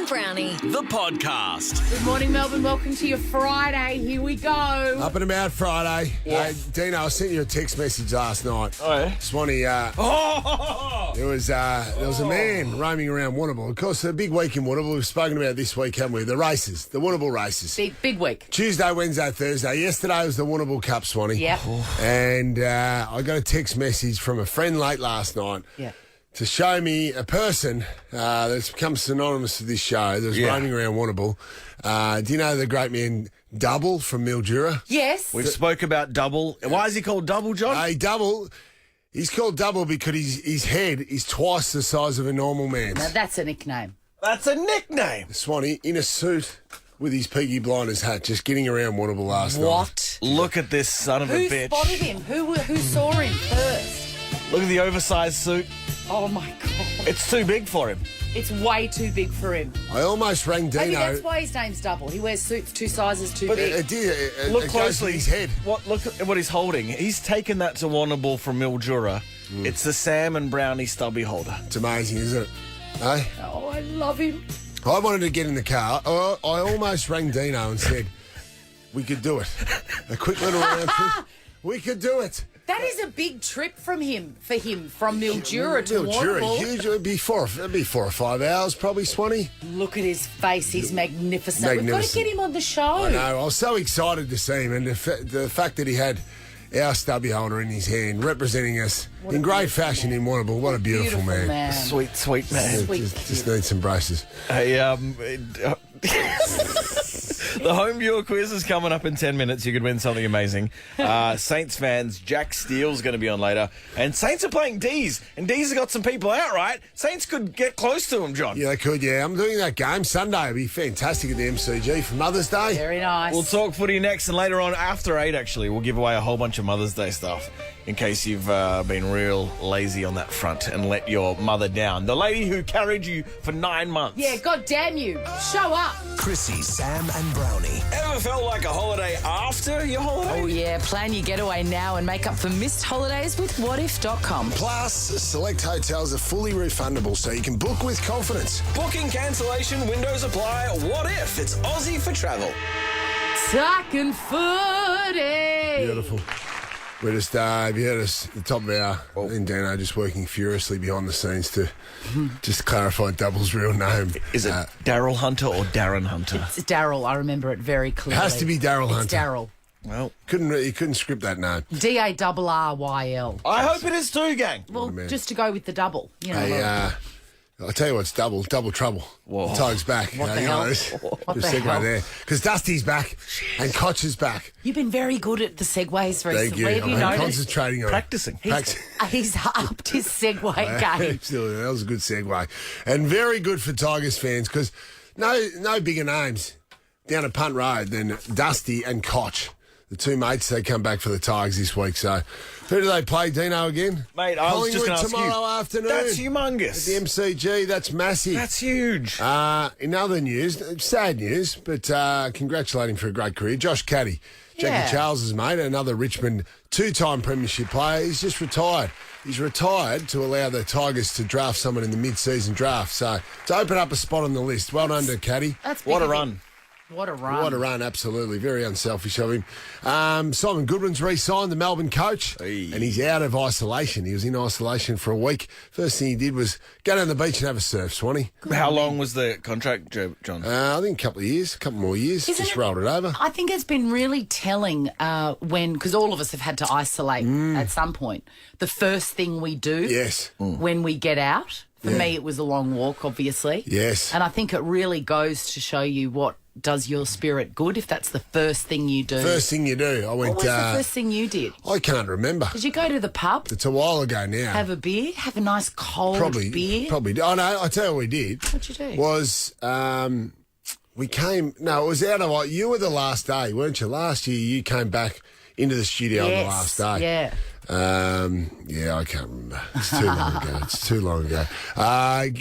and Browny. The podcast. Good morning, Melbourne. Welcome to your Friday. Here we go. Up and about Friday. Yes. Dino, I sent you a text message last night. Oh, yeah? Swanee, there was a man roaming around Warrnambool. Of course, a big week in Warrnambool. We've spoken about this week, haven't we? The races, the Warrnambool races. Big week. Tuesday, Wednesday, Thursday. Yesterday was the Warrnambool Cup, Swanee. Yep. And I got a text message from a friend late last night. Yeah. To show me a person that's become synonymous with this show that's roaming around Warrnambool. Do you know the great man Double from Mildura? Yes. We've spoke about Double. Why is he called Double, John? Double. He's called Double because his head is twice the size of a normal man's. Now, that's a nickname. That's a nickname. Swanee in a suit with his Peaky Blinders hat, just getting around Warrnambool last night. What? Look at this son of a Who bitch. spotted him? Who saw him first? Look at the oversized suit. Oh, my God. It's too big for him. It's way too big for him. I almost rang Deano. Maybe that's why his name's Double. He wears suits 2 sizes too But big. Look it closely. goes to his head. Look at what he's holding. He's taken that to Warrnambool from Mildura. It's the Sam and Brownie stubby holder. It's amazing, isn't it? Eh? Oh, I love him. I wanted to get in the car. I almost rang Deano and said, we could do it. A quick little round trip. We could do it. That is a big trip for him from Mildura to Warrnambool. Huge. It'd be 4 or 5 hours, probably, Swanee. Look at his face. He's magnificent. We've got to Magnificent. get him on the show. I know. I was so excited to see him, and the fact that he had our stubby holder in his hand, representing us in great fashion in Warrnambool. What a beautiful man. Sweet, sweet man. Just needs some braces. Hey, the home viewer quiz is coming up in 10 minutes. You could win something amazing. Saints fans, Jack Steele's going to be on later. And Saints are playing D's. And D's have got some people out, right? Saints could get close to them, John. Yeah, they could, yeah. I'm doing that game Sunday. It'll be fantastic at the MCG for Mother's Day. Very nice. We'll talk footy next, and later on, after 8, actually, we'll give away a whole bunch of Mother's Day stuff in case you've been real lazy on that front and let your mother down. The lady who carried you for 9 months. Yeah, God damn you. Show up. Chrissie, Sam and Browny. Ever felt like a holiday after your holiday? Oh, yeah. Plan your getaway now and make up for missed holidays with whatif.com. Plus, select hotels are fully refundable, so you can book with confidence. Booking cancellation, windows apply. What if? It's Aussie for travel. Talking footy. Beautiful. We're just, have you heard us at the top of our, and Deano just working furiously behind the scenes to just clarify Double's real name. Is it Daryl Hunter or Darren Hunter? It's Daryl. I remember it very clearly. Has to be Daryl Hunter. It's Daryl. Well, He couldn't script that name. Darryl. I hope it is too, gang. Well, just to go with the double. You know, Hey, I'll tell you what's double trouble. Whoa. The Tigers back. What the You hell? know, What just the segue hell? there. Because Dusty's back and Koch is back. You've been very good at the segues recently. Thank you. Have you I'm noticed? concentrating on Practicing. He's upped his segue game. Absolutely. That was a good segue. And very good for Tigers fans because no bigger names down at Punt Road than Dusty and Koch. The two mates, they come back for the Tigers this week. So, who do they play, Deano, again? Mate, I was just going to ask tomorrow you. afternoon. That's At humongous. the MCG, that's massive. That's huge. In other news, sad news, but congratulating for a great career, Josh Caddy, Jackie Yeah. Charles's mate, another Richmond two-time premiership player. He's just retired. He's retired to allow the Tigers to draft someone in the mid-season draft. So, to open up a spot on the list. Well done to Caddy. That's What big a of run. him. What a run. What a run, absolutely. Very unselfish of him. Simon Goodwin's re-signed, the Melbourne coach, and he's out of isolation. He was in isolation for a week. First thing he did was go down the beach and have a surf, Swanee. How long was the contract, John? I think a couple more years. Isn't Just it- rolled it over. I think it's been really telling because all of us have had to isolate at some point. The first thing we do Yes. when we get out, for me it was a long walk, obviously. Yes. And I think it really goes to show you what does your spirit good if that's the first thing you do. First thing you do, I went, What was the first thing you did? I can't remember. Did you go to the pub, It's a while ago now. have a beer, have a nice cold beer? Probably. Oh, no, I tell you what we did. What'd you do? Was, we came, no, it was out of, you were the last day, weren't you? Last year you came back into the studio on the last day. Yeah. Yeah, I can't remember. It's too long ago.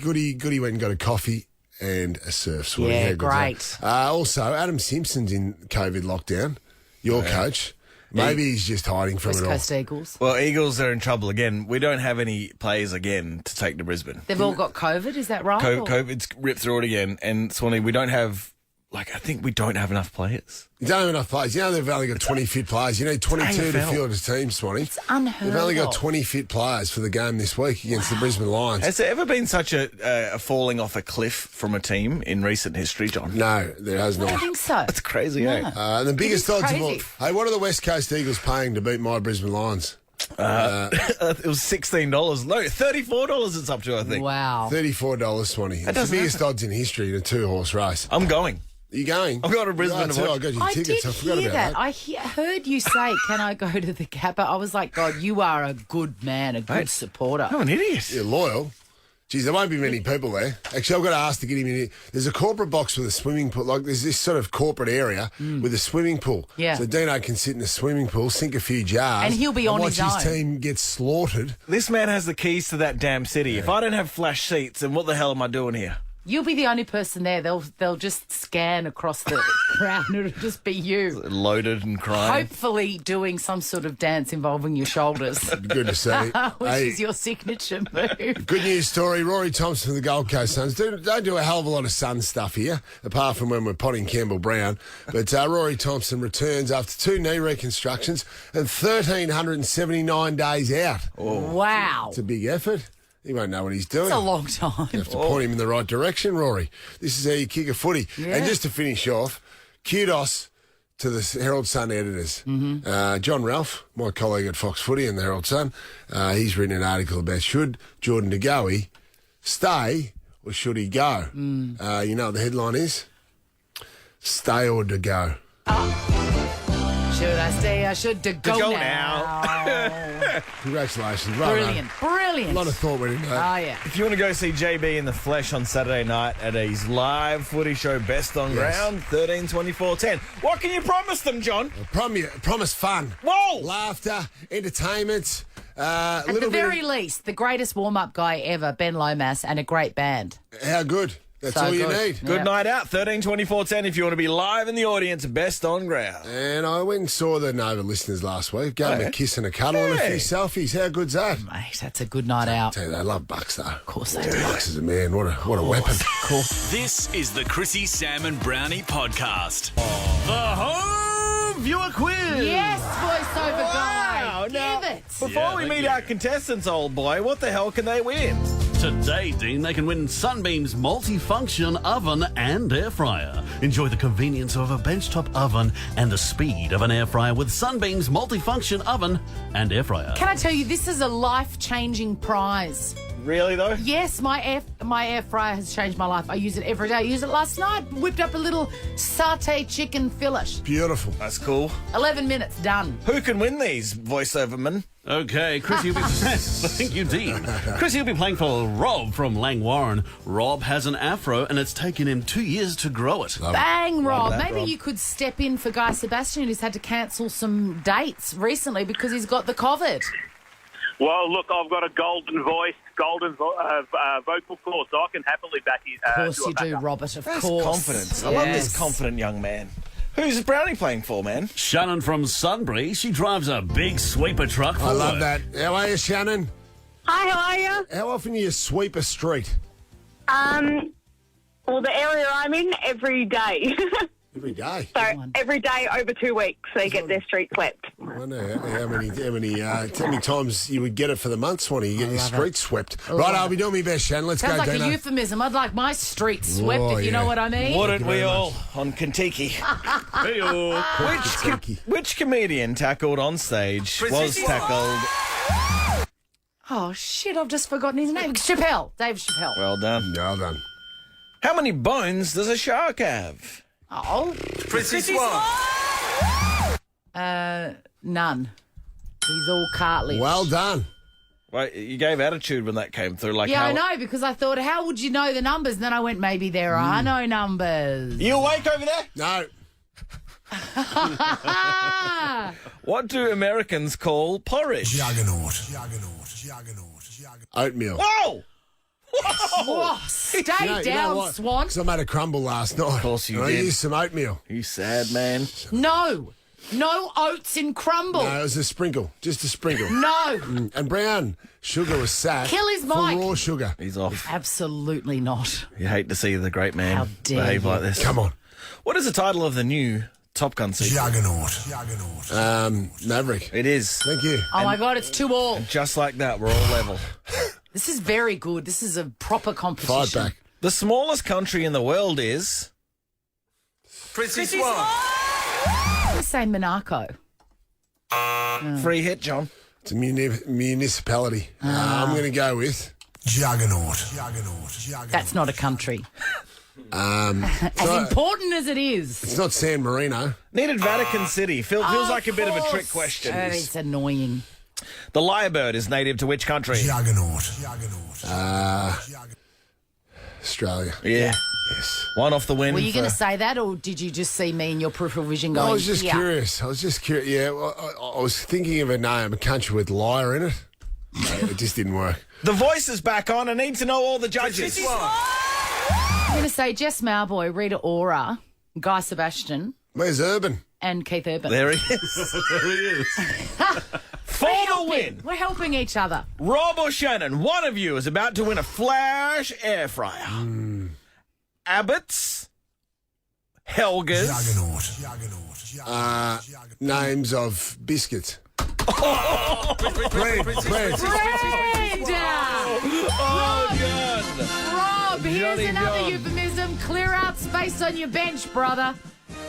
Goody went and got a coffee and a surf. Swanee. Yeah, How good's great. that? Also, Adam Simpson's in COVID lockdown, your coach. Maybe he's just hiding from West it all. Coast Eagles. Well, Eagles are in trouble again. We don't have any players again to take to Brisbane. They've all got COVID, is that right? Or- COVID's ripped through it again. And Swanee, we don't have, I think we don't have enough players. You don't have enough players. You know they've only got 20 fit players. You need 22 to AFL. field a team, Swanee. It's unheard They've only got of. 20 fit players for the game this week against the Brisbane Lions. Has there ever been such a falling off a cliff from a team in recent history, John? No, there has I not. think so. That's crazy, eh? And the biggest is odds of all. crazy. Hey, what are the West Coast Eagles paying to beat my Brisbane Lions? It was $16. No, $34 it's up to, I think. Wow. $34, Swanee. It's the doesn't biggest odds in history in a 2-horse race. I'm going. Are you going? I'm going to Brisbane to too. watch. I got your I tickets. did I forgot hear about that. I heard you say, can I go to the Kappa? I was like, God, you are a good man, a good Mate. supporter. I'm an idiot. You're loyal. Geez, there won't be many people there. Actually, I've got to ask to get him in here. There's a corporate box with a swimming pool. Like, there's this sort of corporate area with a swimming pool. Yeah. So Deano can sit in the swimming pool, sink a few jars. And he'll be on watch his own. team get slaughtered. This man has the keys to that damn city. If I don't have flash seats, then what the hell am I doing here? You'll be the only person there. They'll just scan across the crowd and it'll just be you. Loaded and crying. Hopefully doing some sort of dance involving your shoulders, Good to see. which Hey, is your signature move. good news story. Rory Thompson of the Gold Coast Suns. Don't do a hell of a lot of Sun stuff here, apart from when we're potting Campbell Brown. But Rory Thompson returns after 2 knee reconstructions and 1,379 days out. Wow. It's a big effort. He won't know what he's doing. It's a long time. You have to point him in the right direction, Rory. This is how you kick a footy. Yeah. And just to finish off, kudos to the Herald Sun editors. John Ralph, my colleague at Fox Footy and the Herald Sun, he's written an article about should Jordan De Goey stay or should he go? You know what the headline is? Stay or to go. Should I stay? I should to go, go now. Congratulations. Well done. Brilliant. Brilliant. A lot of thought went into that. Oh, yeah. If you want to go see JB in the flesh on Saturday night at his live footy show, Best on Yes. Ground, 13-24-10. What can you promise them, John? Promise fun. Whoa! Laughter, entertainment. At the little bit very least, the greatest warm-up guy ever, Ben Lomas, and a great band. How good. That's So all you good. need. Yeah. Good night out, 13-24-10 if you want to be live in the audience, Best on Ground. And I went and saw the Nova listeners last week. Gave them yeah? a kiss and a cuddle and a few Hey. selfies. How good's that? Mate, that's a good night out. Tell you, they love Bucks though. Of course they do. Bucks is a man. What a weapon. This is the Chrissie, Sam and Brownie podcast. The home viewer quiz. Yes, voiceover Wow, guy. now- Give it. Before we thank meet you. our contestants, old boy, what the hell can they win? Today, Dean, they can win Sunbeam's multi-function oven and air fryer. Enjoy the convenience of a benchtop oven and the speed of an air fryer with Sunbeam's multi-function oven and air fryer. Can I tell you, this is a life-changing prize. Really, though? Yes, my air fryer has changed my life. I use it every day. I used it last night. Whipped up a little satay chicken fillet. Beautiful. That's cool. 11 minutes, done. Who can win these, voiceover man? Okay, Chrissie will be thank you, Dean. Chrissie will be playing for Rob from Langwarren. Rob has an afro and it's taken him 2 years to grow it. Bang, Rob. that, Maybe Rob. you could step in for Guy Sebastian, who's had to cancel some dates recently because he's got the COVID. Well, look, I've got a golden voice, vocal cord, so I can happily back his. Of course do a you do, backup. Robert, of That's course. confidence. I love this Yes. confident young man. Who's Brownie playing for, man? Shannon from Sunbury, she drives a big sweeper truck for I love work. that. How are you, Shannon? Hi, how are you? How often do you sweep a street? Well, the area I'm in, every day. Every day. So every day over 2 weeks, they get their street swept. I wonder how many times you would get it for the month, Swanee. You get your street swept. Right, I'll be doing my best, Shannon. Let's Sounds go, like Dino. a euphemism. I'd like my street swept, Oh, if you yeah. know what I mean. Wouldn't we very all on Kentucky? Hey-o. Which comedian tackled on stage was tackled? Oh, shit, I've just forgotten his name. Chappelle. Dave Chappelle. Well done. Well done. How many bones does a shark have? Oh, Chrissie Swan. none. He's all cartilage. Well done. Right, you gave attitude when that came through. Like, Yeah, how, I know, because I thought, how would you know the numbers? And then I went, maybe there are no numbers. You awake over there? No. Ah! What do Americans call porridge? Juggernaut. Oatmeal. Whoa! Whoa, stay down, Swan. Because I made a crumble last night. Of course you I did. used some oatmeal. You sad man. No. No oats in crumble. No, it was a sprinkle. Just a sprinkle. No. And brown sugar was sacked Kill his for mic. raw sugar. He's off. Absolutely not. You hate to see the great man How dare behave you. like this. Come on. What is the title of the new Top Gun sequel? Juggernaut. Maverick. It is. Thank you. Oh, my God, it's 2-2. Just like that, we're all level. This is very good. This is a proper competition. Fight back. The smallest country in the world is... Chrissie Swan. I'm going to say Monaco. Free hit, John. It's a municipality. I'm going to go with... Juggernaut. That's not a country. As so- important as it is. It's not San Marino. Needed Vatican City. Feels like a bit of a trick course. question. It's annoying. The lyrebird is native to which country? Juggernaut. Australia. Yeah. Yes. One off the win. Were you going to for- say that, or did you just see me in your peripheral vision going, I was just yeah. curious. Yeah, well, I was thinking of a name, a country with liar in it. No, it just didn't work. The voice is back on. I need to know all the judges. I'm going to say Jess Mauboy, Rita Ora, Guy Sebastian, Where's Urban? and Keith Urban. There he is. There he is. For the win. We're helping each other. Rob or Shannon, one of you is about to win a Flash air fryer. Abbott's, Helga's, Juggernaut. Names of biscuits. Bread. Brenda! Oh, God. Rob, here's Johnny another John. euphemism. Clear out space on your bench, brother.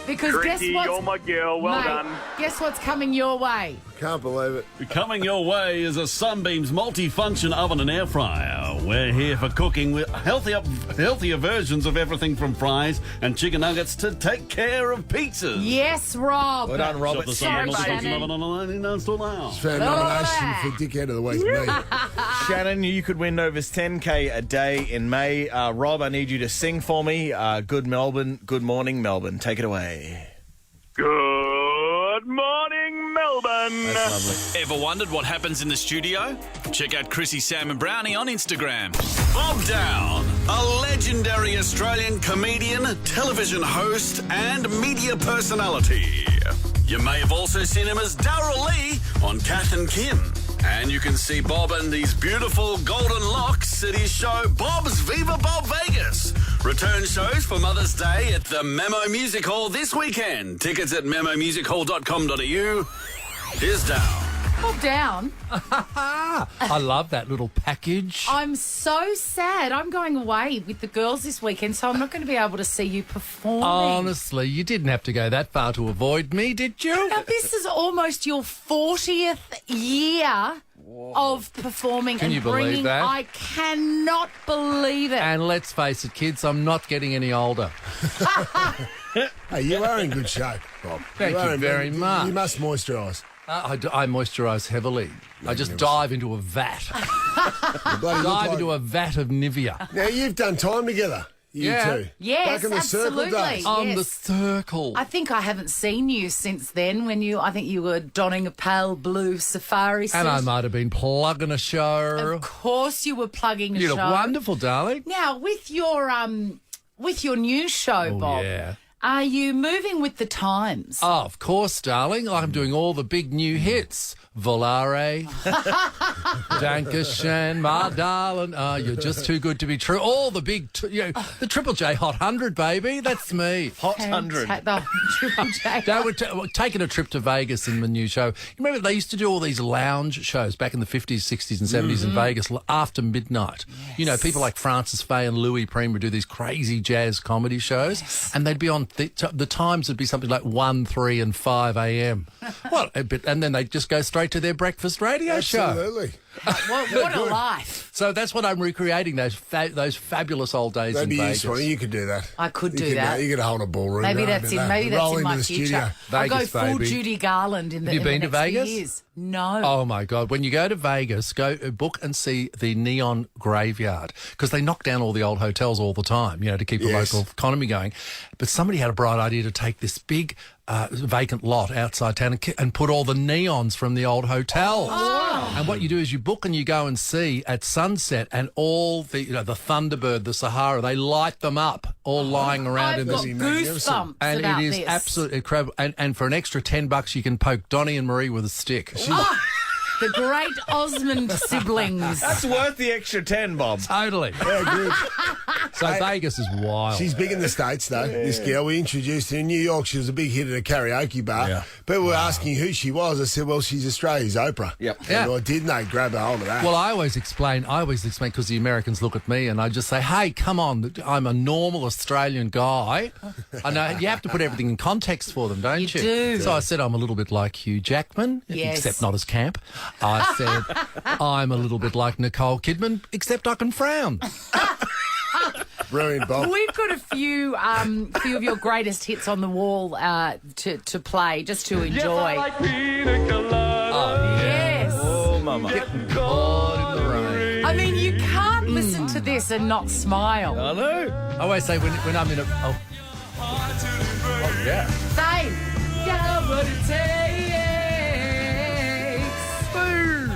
Because Chrissie, guess what's... you're my girl. Well Mate, done. Guess what's coming your way? Can't believe it. Coming your way is a Sunbeams multi-function oven and air fryer. We're here for cooking with healthier versions of everything from fries and chicken nuggets to take care of pizzas. Yes, Rob. Well done, Shop Robert. the Sorry, Sunbeams multi-function Shannon. oven on a 99 store now. Fair nomination for Dickhead of the Week. Me. Shannon, you could win Nova's 10K a day in May. Rob, I need you to sing for me. Good Melbourne. Good morning, Melbourne. Take it away. Good morning, Melbourne. That's lovely. Ever wondered what happens in the studio? Check out Chrissie, Sam and Brownie on Instagram. Bob Downe, a legendary Australian comedian, television host and media personality. You may have also seen him as Daryl Lee on Kath and Kim. And you can see Bob and his beautiful golden locks at his show Bob's Viva Bob Vegas. Return shows for Mother's Day at the Memo Music Hall this weekend. Tickets at memomusichall.com.au. Here's Downe. Bob Down. I love that little package. I'm so sad. I'm going away with the girls this weekend, so I'm not going to be able to see you performing. Honestly, you didn't have to go that far to avoid me, did you? Now, this is almost your 40th year of performing Can and you believe bringing. that? I cannot believe it. And let's face it, kids, I'm not getting any older. Hey, you are in good shape, Bob. Thank you are, very man. much. You must moisturise. I moisturise heavily. I just dive into a vat. You bloody look Dive like- into a vat of Nivea. Now, you've done time together, you Yeah. two. Yes, Back in the absolutely. circle days. On the Yes. circle. I think I haven't seen you since then. I think you were donning a pale blue safari suit. And I might have been plugging a show. Of course, you were plugging a You show. look wonderful, darling. Now, with your new show, Bob, yeah. are you moving with the times? Oh, of course, darling. I'm doing all the big new hits. Volare. Dankeschön, my darling. Oh, you're just too good to be true. All the big, the Triple J Hot 100, baby. That's me. Hot 100. The Triple J. They were taking a trip to Vegas in the new show. You remember they used to do all these lounge shows back in the 50s, 60s and 70s in Vegas after midnight. Yes. You know, people like Francis Faye and Louis Prima would do these crazy jazz comedy shows. And they'd be on, the times would be something like 1, 3 and 5 a.m. Well, and then they'd just go straight to their breakfast radio show. Absolutely. What a life. So that's what I'm recreating, those fabulous old days That'd in be Vegas. useful. You could do that. I could do you that. You could hold a ballroom. Maybe right, that's but in. no, Maybe that's roll in my into the future. studio. I'll go Vegas, full baby. Judy Garland in the, Have you in the been to next few Vegas? years. No. Oh, my God. When you go to Vegas, go book and see the Neon Graveyard because they knock down all the old hotels all the time, to keep the Yes. local economy going. But somebody had a bright idea to take this big vacant lot outside town and put all the neons from the old hotels. Oh. And what you do is you book and you go and see at sunset and all the, the Thunderbird, the Sahara, they light them up all lying around I've in got this. goosebumps And about it is this. absolutely incredible. And for an extra $10, you can poke Donnie and Marie with a stick. The great Osmond siblings. That's worth the extra 10, Bob. Totally. Yeah, good. So Vegas is wild. She's big in the States, though. This girl, we introduced her in New York. She was a big hit at a karaoke bar. Yeah. People were asking who she was. I said, well, she's Australia's Oprah. Yep. And Yeah. I did, and they grabbed a hold of that. Well, I always explain because the Americans look at me and I just say, hey, come on, I'm a normal Australian guy. I know you have to put everything in context for them, don't you? You do. So I said I'm a little bit like Hugh Jackman, Yes. except not as camp. I said I'm a little bit like Nicole Kidman, except I can frown. Brilliant, Bob. We've got a few of your greatest hits on the wall to play, just to enjoy. Yes. Oh, mama. Caught in the rain. I mean, you can't listen to this and not smile. I know. I always say when I'm in a... Oh, yeah. Same. Got what it takes. Boom.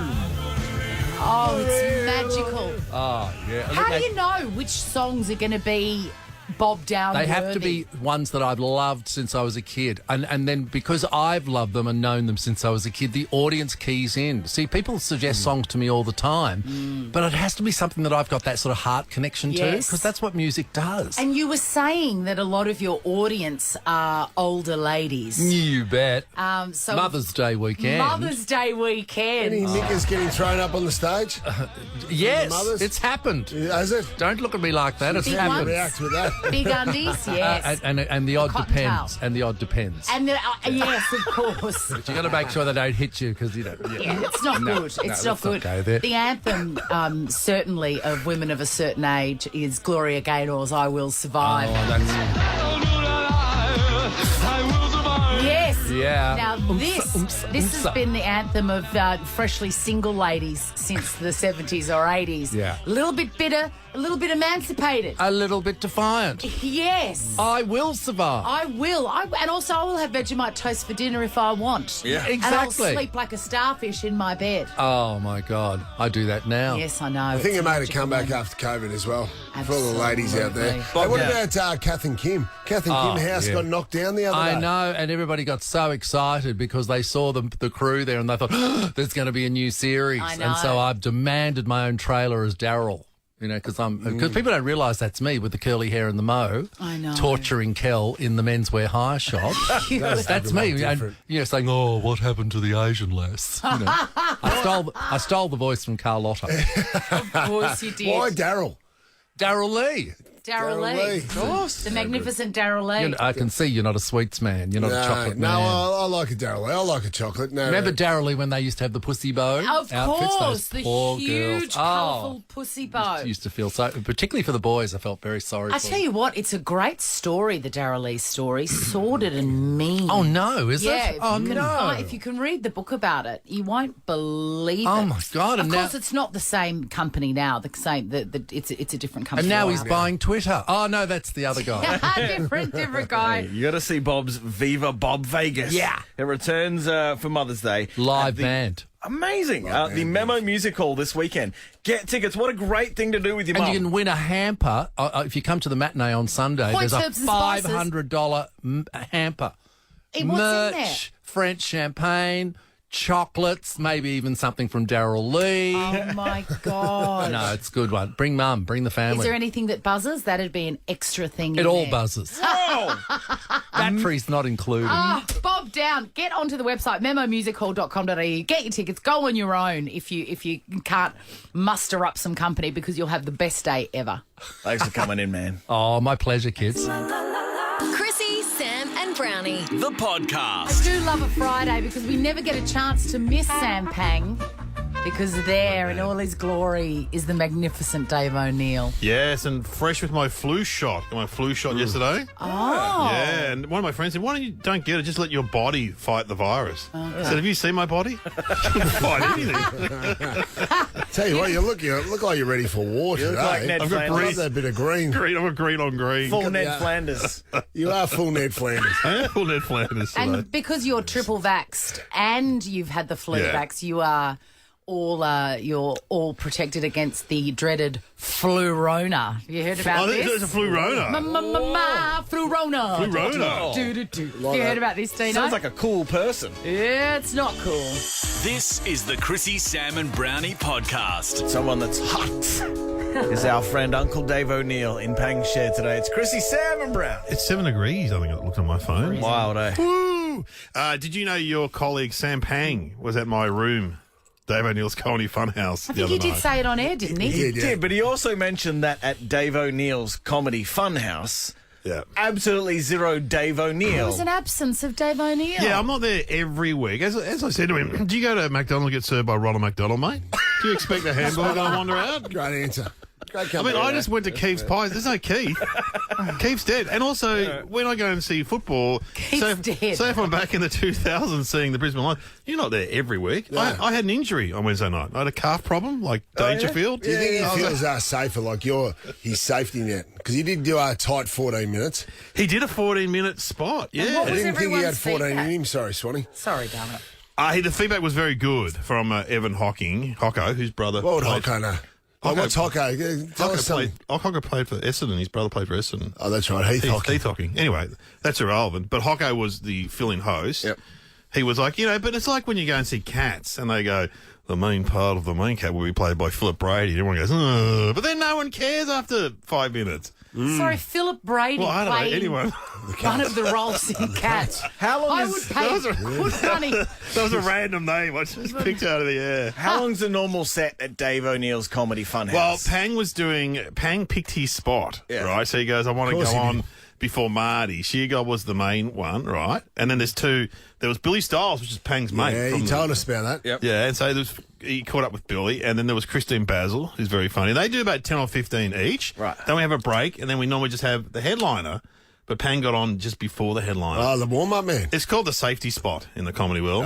Oh, it's magical. Oh, yeah. How do you know which songs are going to be Bob Downe They have to worthy? be ones that I've loved since I was a kid. And then because I've loved them and known them since I was a kid, the audience keys in. See, people suggest songs to me all the time, but it has to be something that I've got that sort of heart connection to, Yes. because that's what music does. And you were saying that a lot of your audience are older ladies. You bet. So Mother's Day weekend. Mother's Day weekend. Any knickers getting thrown up on the stage? Yes, mothers? it's happened. Has it? Don't look at me like that. It's Big happened. ones. React with that. Big undies, yes. And the odd Cotton depends. towel. And the odd depends. And yes, of course. But you got to make sure they don't hit you because you know. Yeah, it's not good. It's let's not good. go there. The anthem, certainly, of women of a certain age is Gloria Gaynor's "I Will Survive." Yes. Yeah. Now this has been the anthem of freshly single ladies since the 70s or 80s. Yeah. A little bit bitter, a little bit emancipated. A little bit defiant. Yes. I will survive. I will. And also, I will have Vegemite toast for dinner if I want. Yeah. And I'll Exactly. sleep like a starfish in my bed. Oh my God, I do that now. Yes, I know. I think it made a comeback after COVID as well. For all the ladies out there. Absolutely. Hey, what Yeah. about Kath and Kim? Kath and Kim house yeah. got knocked down the other day. I know, and everybody got so excited because they saw the crew there and they thought, there's going to be a new series. I know. And so I've demanded my own trailer as Daryl. You know, because people don't realise that's me with the curly hair and the mo. I know. Torturing Kel in the menswear high shop. That's me. And, saying, "Oh, what happened to the Asian lass?" You know, I stole the voice from Carlotta. Of course you did. Why Daryl? Daryl Lee. Daryl Lee. Of course. The magnificent Daryl Lee. I can see you're not a sweets man. You're not a chocolate no, man. I like a Daryl Lee. I like a chocolate. No, Remember Daryl Lee when they used to have the pussy bow Of outfits? course, Those the poor huge, girls. colourful pussy bow. Used to feel so, particularly for the boys, I felt very sorry I for tell you what, it's a great story, the Daryl Lee story, sordid and mean. Oh, no, is yeah, it? Oh, no. If you can read the book about it, you won't believe it. Oh, my God. Of And course, now, it's not the same company now. It's a different company. and now he's buying Twitter. Oh, no, that's the other guy. different guy. You got to see Bob's Viva Bob Vegas. Yeah. It returns for Mother's Day. Live At the- band. Amazing. The Memo Music Hall this weekend. Get tickets. What a great thing to do with your And mum. you can win a hamper. If you come to the matinee on Sunday, Points, there's a herbs and spices. $500 hamper. Hey, what's Merch, in there? French champagne, chocolates, maybe even something from Daryl Lee. Oh, my God. No, it's a good one. Bring mum, bring the family. Is there anything that buzzes? That'd be an extra thing in It all there. buzzes. Oh! Batteries not included. Bob Downe, get onto the website memomusichall.com.au. Get your tickets. Go on your own if you can't muster up some company, because you'll have the best day ever. Thanks for coming in, man. Oh, my pleasure, kids. Chrissie, Sam and Brownie. The I podcast. do love a Friday because we never get a chance to miss Sam Pang, because there in all his glory is the magnificent Dave O'Neill. Yes, and fresh with my flu shot. Got my flu shot yesterday. Oh. Yeah, and one of my friends said, "Why don't get it? Just let your body fight the virus." I said, "Have you seen my body? You can fight anything." Tell you what, you look like you're ready for war You today. look like Ned I've got I Flanders. love that bit of green. Green, I'm a green on green. Full Ned Yeah. Flanders. You are full Ned Flanders. I am full Ned Flanders today. And because you're triple vaxxed and you've had the flu Yeah. vax, you are you're all protected against the dreaded flu-rona. Have you heard about this? There's a flu-rona. Flu-rona. Flu-rona. Have you heard about this, Deano? Sounds like a cool person. Yeah, it's not cool. This is the Chrissie, Sam and Brownie podcast. Someone that's hot is our friend Uncle Dave O'Neill in Pang's Share today. It's Chrissie, Sam and Brown. It's 7 degrees, I think I looked on my phone. Wild, eh? Woo! Did you know your colleague Sam Pang was at my room, Dave O'Neill's Comedy Funhouse, I think he did say it on air, didn't he? He did, but he also mentioned that at Dave O'Neill's Comedy Funhouse, absolutely zero Dave O'Neill. There was an absence of Dave O'Neill. Yeah, I'm not there every week. As I said to him, do you go to McDonald's and get served by Ronald McDonald, mate? Do you expect a hamburger to wander out? Great answer. I just went to Keith's Pies. There's no Keith. Keith's dead. And also, when I go and see football, dead. Say if I'm back in the 2000s seeing the Brisbane Lions, you're not there every week. No. I had an injury on Wednesday night. I had a calf problem, like Dangerfield. Do you think he feels safer, like you're his safety net? Because he did do a tight 14 minutes. He did a 14-minute spot, yeah. what I was didn't think he had 14 feedback? in him. Sorry, Swanee. Sorry, damn it. The feedback was very good from Evan Hocko, whose brother... What would played- Hocko know? What's Hocko? Tell us something. Hocko played for Essendon. His brother played for Essendon. Oh, that's right. Heath Hocking. Anyway, that's irrelevant. But Hocko was the fill-in host. Yep. He was like, but it's like when you go and see Cats and they go, the main part of the main cat will be played by Philip Brady. And everyone goes, ugh. But then no one cares after 5 minutes. Sorry, Philip Brady Well, I don't know, played anyone. one of the roles in Cats. How long I is... would pay good money. That was a random name. I just picked out of the air. How long's the normal set at Dave O'Neill's Comedy Funhouse? Well, Pang picked his spot, right? So he goes, I want to go on before Marty. Sheargold was the main one, right? And then there was Billy Stiles, which is Pang's mate. Yeah, he told us about that. Yep. Yeah, and so he caught up with Billy, and then there was Christine Basil, who's very funny. They do about 10 or 15 each. Right. Then we have a break, and then we normally just have the headliner, but Pang got on just before the headliner. Oh, the warm-up man. It's called the safety spot in the comedy world.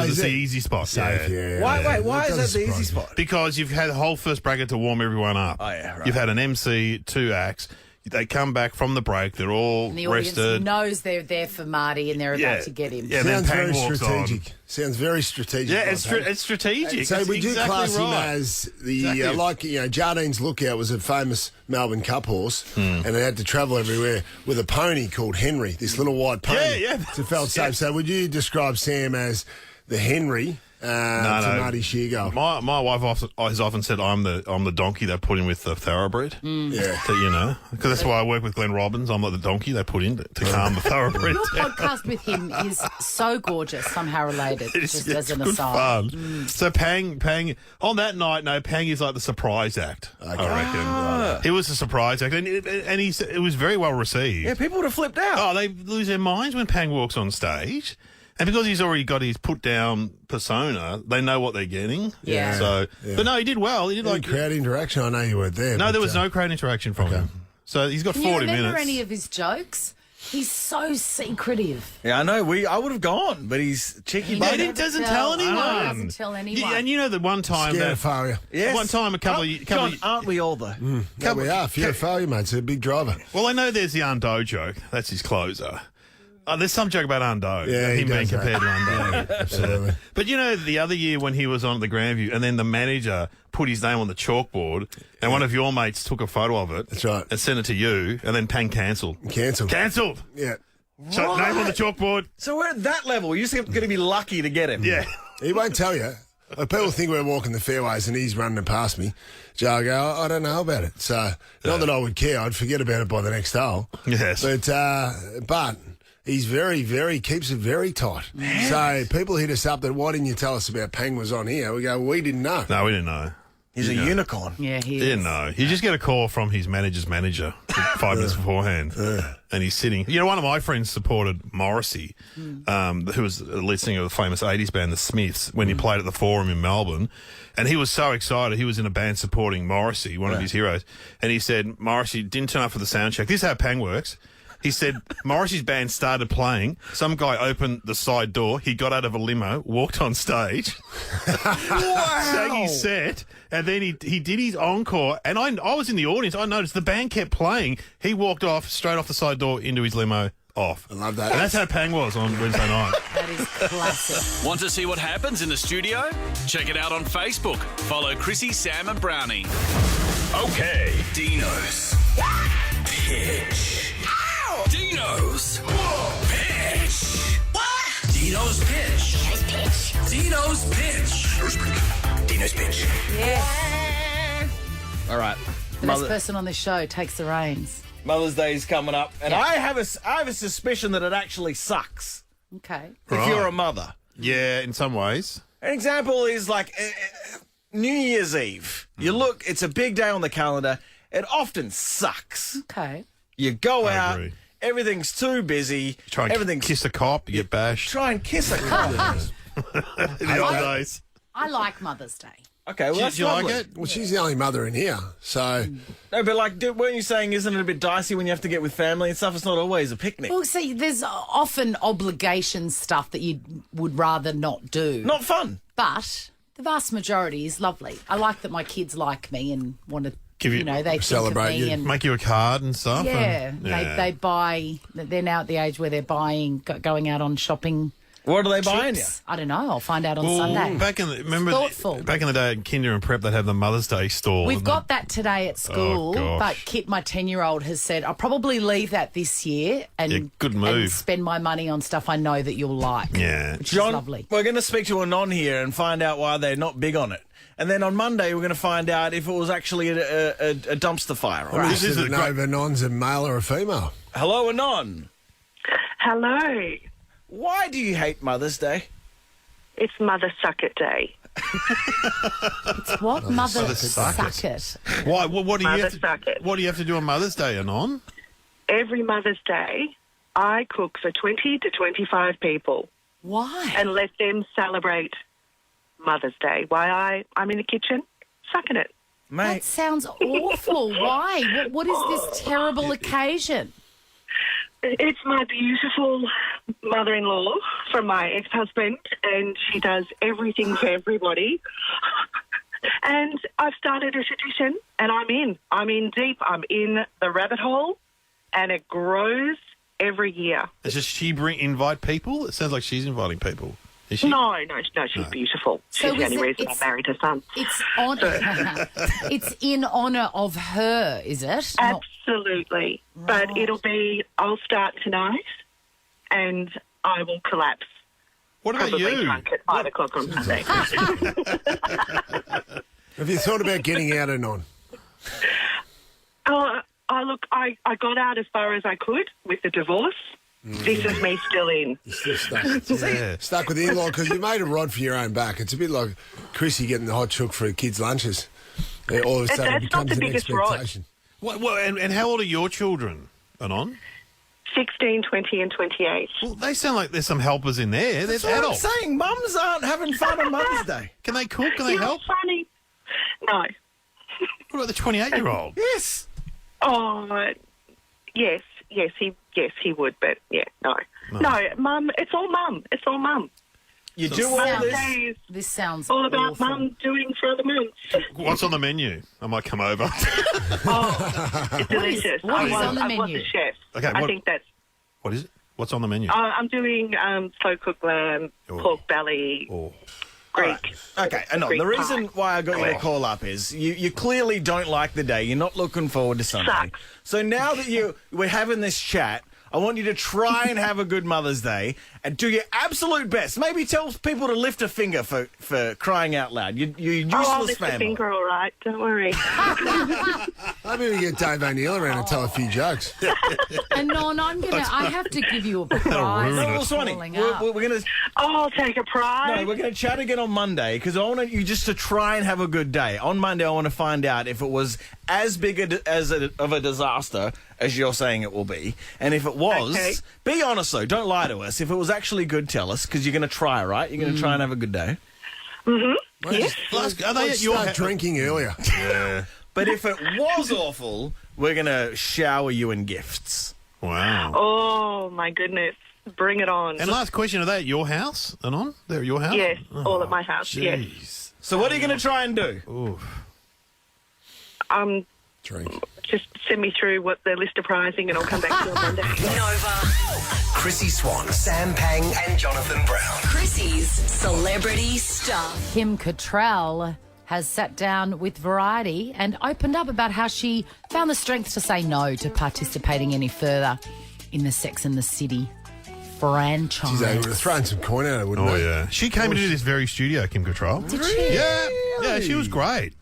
Is It's it? the easy spot. Safe, yeah. Why is that the easy spot? Because you've had the whole first bracket to warm everyone up. Oh, yeah, right. You've had an MC, 2 acts. They come back from the break. They're all And the audience rested. knows they're there for Marty and they're about to get him. Yeah, then Sounds Pang very walks strategic. on. Sounds very strategic. Yeah, like it's that. strategic. So It's we do exactly class him right. as the, Exactly. Jardine's Lookout was a famous Melbourne Cup horse, and they had to travel everywhere with a pony called Henry, this little white pony. Yeah. So it felt safe. So would you describe Sam as the Henry to Marty Sheargold? My wife has often said I'm the donkey they put in with the thoroughbred. Yeah. Because that's why I work with Glenn Robbins. I'm like the donkey they put in to calm the thoroughbred. Your podcast with him is so gorgeous, somehow related, just as an good aside. fun. So Pang, on that night, Pang is like the surprise act, I reckon. He was the surprise act, and it was very well received. Yeah, people would have flipped out. Oh, they lose their minds when Pang walks on stage. And because he's already got his put-down persona, they know what they're getting. Yeah. So, But no, he did well. He did Any crowd interaction? I know you weren't there. No, but, there was no crowd interaction from him. So he's got Can 40 you remember minutes. any of his jokes? He's so secretive. Yeah, I know. I would have gone, but he's cheeky. He bugger. doesn't tell anyone. No, he doesn't tell anyone. Yeah, and you know the one time Scared that of failure. Yes. one time a couple of John, aren't we all though? No, we are. Fear of failure, mate. It's a big driver. well, I know there's the Undo joke. That's his closer. There's some joke about Undo. Yeah, he him being does that. compared to Undo. Absolutely. But the other year when he was on the Grandview, and then the manager put his name on the chalkboard, and one of your mates took a photo of it. That's right. And sent it to you, and then Pang cancelled. Cancelled. Yeah. So name on the chalkboard. So we're at that level. You're just going to be lucky to get him. Yeah. He won't tell you. Like, people think we're walking the fairways and he's running past me. Joe, I go, I don't know about it. So, not that I would care. I'd forget about it by the next hole. Yes. But he's very, keeps it very tight. So, people hit us up that, why didn't you tell us about Pang was on here? We go, we didn't know. No, we didn't know. He's a unicorn. Yeah, he He is. didn't know. You just get a call from his manager's manager 5 minutes beforehand, and he's sitting. One of my friends supported Morrissey, who was the lead singer of the famous 80s band, The Smiths, when he played at the Forum in Melbourne. And he was so excited. He was in a band supporting Morrissey, one of his heroes. And he said Morrissey didn't turn up for the sound check. This is how Pang works. He said Morrissey's band started playing. Some guy opened the side door. He got out of a limo, walked on stage, sang his set, and then he did his encore. And I was in the audience. I noticed the band kept playing. He walked off straight off the side door into his limo. off. I love that. And that's how Pang was on Wednesday night. That is classic. Want to see what happens in the studio? Check it out on Facebook. Follow Chrissie, Sam and Brownie. Okay, Dino's pitch. Dino's pitch. What? Dino's pitch. Dino's pitch. Dino's pitch. Yes. All right. The best person on this show takes the reins. Mother's Day is coming up, and I have a suspicion that it actually sucks Okay. if you're a mother. Yeah, in some ways. An example is like New Year's Eve. You look, it's a big day on the calendar. It often sucks. Okay. You go I out, agree. everything's too busy. Try and everything's kiss a cop, you get bashed. Try and kiss a cop. In the old days. I like Mother's Day. Okay, well, Do that's you like lovely. it? Well, she's the only mother in here, so No, but like, weren't you saying, isn't it a bit dicey when you have to get with family and stuff? It's not always a picnic. Well, see, there's often obligation stuff that you would rather not do. Not fun. But the vast majority is lovely. I like that my kids like me and want to, Give you- they celebrate think of me you. and Make you a card and stuff. yeah, and- they buy. They're now at the age where they're buying, going out on shopping. What are they buying you? trips. I don't know. I'll find out on Well, Sunday. back in the, remember Thoughtful. back in the day at Kinder and Prep, they'd have the Mother's Day stall. We've and got that today at school, gosh. but Kit, my 10-year-old, has said I'll probably leave that this year and, Yeah, good move. and spend my money on stuff I know that you'll like. Yeah. Which John, is lovely. we're going to speak to Anon here and find out why they're not big on it. And then on Monday, we're going to find out if it was actually a dumpster fire. All right. This is to a know if Anon's a male or a female. Hello, Anon. Hello. Why do you hate Mother's Day? It's Mother Suck It Day. It's what? Mother suck suck it. Why? What do you Mother have to, suck it. What do you have to do on Mother's Day, Anon? Every Mother's Day, I cook for 20 to 25 people Why? and let them celebrate Mother's Day while I'm in the kitchen sucking it. That Mate, sounds awful. Why? What is this terrible occasion? It's my beautiful mother-in-law from my ex-husband, and she does everything for everybody. And I've started a tradition, and I'm in deep. I'm in the rabbit hole, and it grows every year. Does she invite people? It sounds like she's inviting people. Is she? No, she's beautiful. So She's the is only it- reason I it's- married her son. It's it's in honour of her, is it? Not- Absolutely. Right. But I'll start tonight, and I will collapse. What about Probably you? drunk at 5 o'clock on Sunday. Have you thought about getting out Anon? I got out as far as I could with the divorce. This is me still in. You're still stuck. Yeah. Stuck with the in-law because you made a rod for your own back. It's a bit like Chrissie getting the hot chook for her kids' lunches. All of a sudden That's it not becomes the an biggest rod. expectation. And how old are your children, Anon? 16, 20 and 28. Well, they sound like there's some helpers in there. They're that's what I'm adults. saying. Mums aren't having fun on Mother's Day. Can they cook? Can they You're help? funny. No. What about the 28-year-old? Yes. Oh, yes, he would, but yeah, no. No, Mum, it's all Mum. You do all sounds- this. This sounds All about awful. Mum doing for other mums. What's on the menu? I might come over. It's delicious. what is on the I was menu? a chef. Okay, I what- think that's... What is it? What's on the menu? I'm doing slow-cooked lamb, pork belly, Oh. Greek. Okay, Anon, Greek the reason pie. why I got you to call up is you clearly don't like the day. You're not looking forward to Sunday. Sucks. So now that we're having this chat, I want you to try and have a good Mother's Day and do your absolute best. Maybe tell people to lift a finger for crying out loud. You I'll useless lift a family. finger, all right. Don't worry. Maybe we get Dave O'Neill around and tell a few jokes. And I have to give you a prize ruin for it. No, Swanee, calling up. we're going to... I'll take a prize. No, we're going to chat again on Monday because I want you just to try and have a good day. On Monday, I want to find out if it was as big of a disaster as you're saying it will be. And if it was, Okay. be honest though, don't lie to us. If it was actually good, tell us because you're going to try, right? You're going to try and have a good day. Yes. Are they at your Start house? drinking earlier. Yeah. But if it was awful, we're going to shower you in gifts. Wow. Oh, my goodness. Bring it on. And last question, are they at your house, Anon? They're at your house? Yes, all at my house, yes. Jeez. So what are you going to try and do? Oof. I'm Drink. Just send me through what the list of pricing and I'll come back to you on Monday. Nova. Chrissie Swan, Sam Pang, and Jonathan Brown. Chrissie's Celebrity Stuff. Kim Cattrall has sat down with Variety and opened up about how she found the strength to say no to participating any further in the Sex and the City franchise. She's able to throw some coin at her, wouldn't Oh, they? yeah. She came into this very studio, Kim Cattrall. Did she? Yeah, she was great.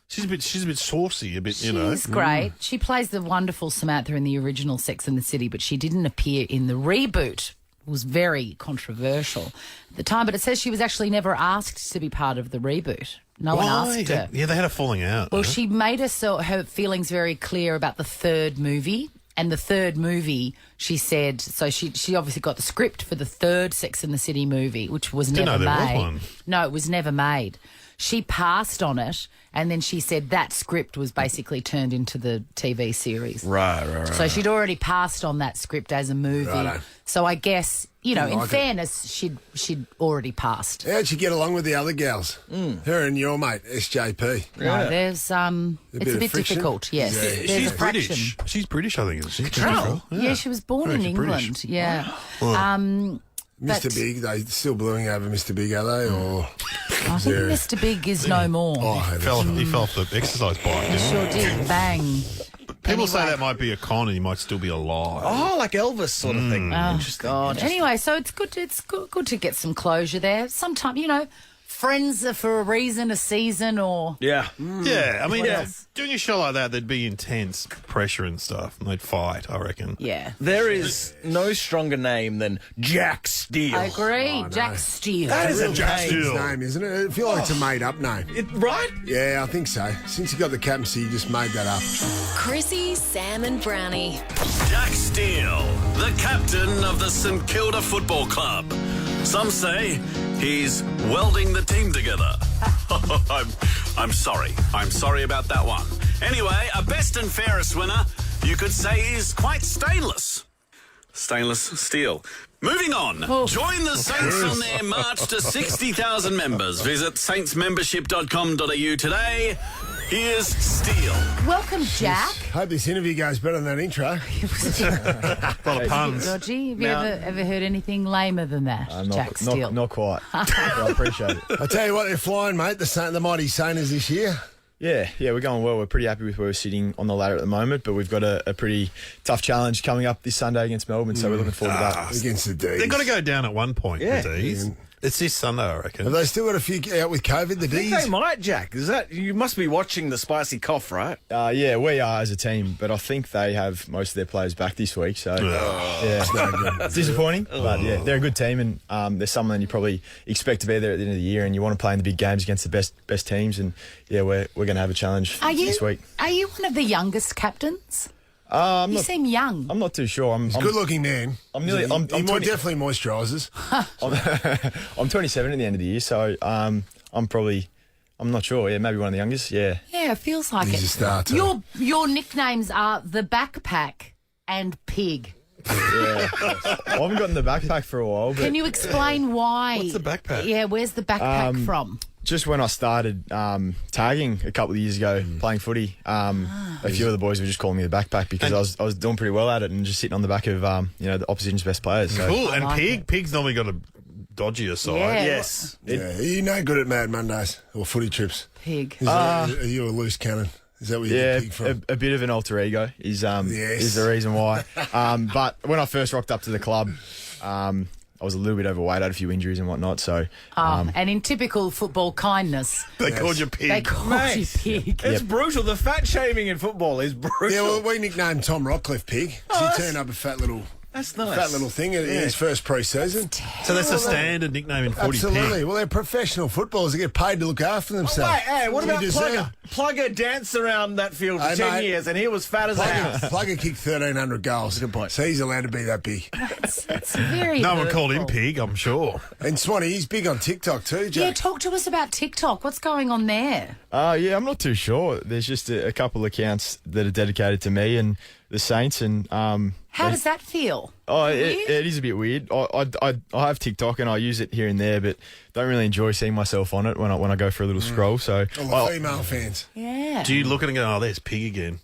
She's a bit saucy, a bit, you know. She's great. She plays the wonderful Samantha in the original Sex and the City, but she didn't appear in the reboot. It was very controversial at the time, but it says she was actually never asked to be part of the reboot. No one asked her. Yeah, they had a falling out. Well, huh? she made her feelings very clear about the third movie. And the third movie, she said, so she obviously got the script for the third Sex and the City movie, which was Didn't never know there was made. one. No, it was never made. She passed on it, and then she said that script was basically turned into the TV series. Right. So she'd already passed on that script as a movie. Righto. So I guess, you know, in like it. fairness, she'd already passed. How'd you get along with the other gals? Her and your mate, SJP. No, there's it's a bit bit of friction? difficult. Yes, Yeah. there's She's a fraction. British. She's British, I think. Isn't she? Cattrall? Yeah, she was born in she's England. British. Yeah. Mr. But- Big, they still bluing over Mr. Big, are they? Or I think Mr. Big is no more. oh, He fell off the exercise bike, He didn't he? sure did. Bang. People say Anyway. that might be a con and he might still be alive. Oh, like Elvis sort of thing. Oh, God. Anyway, so it's good to get some closure there. Sometimes, you know, friends are for a reason, a season, or... Yeah. Yeah, I mean, What else? doing a show like that, there'd be intense pressure and stuff, and they'd fight, I reckon. Yeah. There is no stronger name than Jack Steele. I agree. Jack Steele. That is a Jack name. Steele. his name, isn't it? I feel like it's a made-up name. Right? Yeah, I think so. Since you got the captaincy, you just made that up. Chrissy, Sam, and Brownie. Jack Steele, the captain of the St Kilda Football Club. Some say he's welding the team together. I'm sorry. I'm sorry about that one. Anyway, a best and fairest winner, you could say, is quite stainless. Stainless steel. Moving on. Join the Saints on their march to 60,000 members. Visit saintsmembership.com.au today. Here's Steele. Welcome, Jack. Hope this interview goes better than that intro. A lot of puns. Dodgy. Have you ever heard anything lamer than that, Jack Steele? Not quite. I appreciate it. I tell you what, they're flying, mate. The mighty Sainers this year. Yeah, we're going well. We're pretty happy with where we're sitting on the ladder at the moment, but we've got a pretty tough challenge coming up this Sunday against Melbourne, so we're looking forward to that. Against the D's. They've got to go down at one point, Yeah. the D's. It's this Sunday, I reckon. Have they still got a few out with COVID, the I think D's? they might, Jack. Is that you must be watching the spicy cough, right? Yeah, we are as a team, but I think they have most of their players back this week, so it's disappointing. But yeah, they're a good team, and they're someone you probably expect to be there at the end of the year, and you want to play in the big games against the best teams, and yeah, we're going to have a challenge this week. Are you one of the youngest captains? You seem young. I'm not too sure. He's a good-looking man. I'm He 20 definitely moisturises. I'm 27 at the end of the year, so I'm not sure. Yeah, maybe one of the youngest. Yeah. Yeah, it feels like He's it. a starter. Your nicknames are the Backpack and Pig. Yeah. I haven't gotten the backpack for a while, but Can you explain why? What's the backpack? Yeah, where's the backpack from? just when I started tagging a couple of years ago, playing footy, a few of the boys were just calling me the backpack because I was doing pretty well at it and just sitting on the back of the opposition's best players. So. Cool. And Pig's normally got a dodgier side. Yeah. Yes. Yeah, you're no good at Mad Mondays or footy trips. Pig. Are you a loose cannon? Is that where you get Pig from? a bit of an alter ego is the reason why. But when I first rocked up to the club, I was a little bit overweight. I had a few injuries and whatnot. So, and in typical football kindness, They called you Pig. they called you Pig. It's brutal. The fat shaming in football is brutal. Yeah, well, we nicknamed Tom Rockcliffe Pig. He turned up a fat little thing in his first pre-season. So that's a standard nickname in footy. Absolutely. Pig. Well, they're professional footballers. They get paid to look after themselves. Hey, what about You deserve- Plugger? Plugger danced around that field for Hey, 10 mate. years and he was fat as a house. Plugger kicked 1,300 goals. Good point. So he's allowed to be that big. It's very No one called him hurtful. Pig, I'm sure. And Swanee, he's big on TikTok too, Yeah, Jack. talk to us about TikTok. What's going on there? I'm not too sure. There's just a couple of accounts that are dedicated to me and the Saints, and How does that feel? Oh, it is a bit weird. I have TikTok and I use it here and there, but don't really enjoy seeing myself on it when I go for a little scroll. So all the female fans. Yeah. Do you look at it and go, oh, there's Pig again?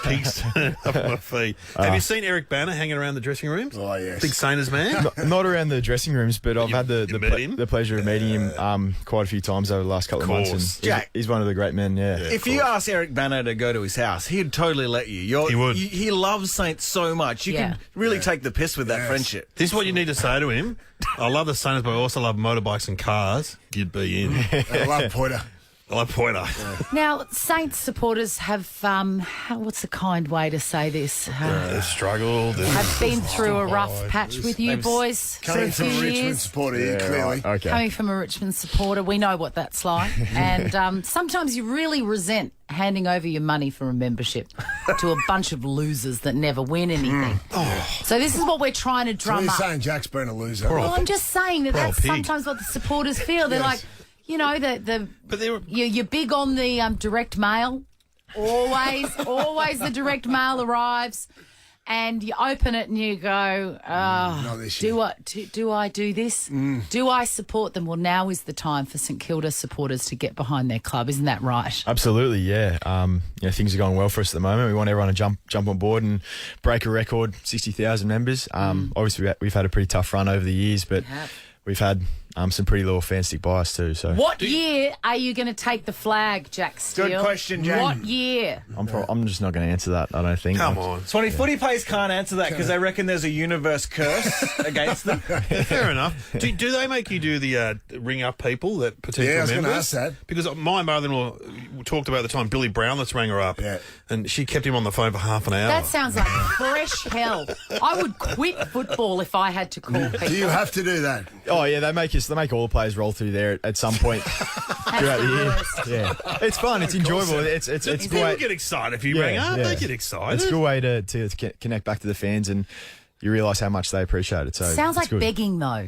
Pig's turning up on my feet. Have you seen Eric Banner hanging around the dressing rooms? Oh, yes. Big Sainers man? Not around the dressing rooms, but I've had the pleasure of meeting him quite a few times over the last couple of months. And Jack, he's one of the great men, yeah. If you ask Eric Banner to go to his house, he'd totally let you. He would. He loves Saints so much. You can really take the piss with that friendship. This is what you need to say to him. I love the Sainers, but I also love motorbikes and cars. You'd be in. I love Pointer. I love Pointer. Now, Saints supporters have, what's the kind way to say this? They've struggled. Have been through a rough patch with you boys for a Coming few from a Richmond years. supporter here, clearly. Okay. Coming from a Richmond supporter, we know what that's like. And sometimes you really resent handing over your money for a membership to a bunch of losers that never win anything. So this is what we're trying to So drum you're up. saying Jack's been a loser. Well, I'm just saying that that's Pig. sometimes what the supporters feel. They're like, you know, you're big on the direct mail. Always the direct mail arrives, and you open it and you go, do I do this? Do I support them? Well, now is the time for St Kilda supporters to get behind their club. Isn't that right? Absolutely, yeah. Things are going well for us at the moment. We want everyone to jump on board and break a record, 60,000 members. Obviously, we've had a pretty tough run over the years, but we've had some pretty loyal fans stick by us too. So, what year are you going to take the flag, Jack Steele? Good question, Jack. What year? I'm just not going to answer that, I don't think. Come on. Swanee footy players can't answer that because they reckon there's a universe curse against them. Fair enough. Do they make you do the ring up people that potential Yeah, I was members? going to ask that. Because my mother-in-law talked about the time Billy Brown that's rang her up, and she kept him on the phone for half an hour. That sounds like fresh hell. I would quit football if I had to call people. Do you have to do that? Oh yeah, they make all the players roll through there at some point throughout the year. Yeah, it's fun. It's enjoyable. It's a good People way. get excited if you ring up. They get excited. It's a good way to connect back to the fans, and you realise how much they appreciate it. So Sounds it's like good. begging, though.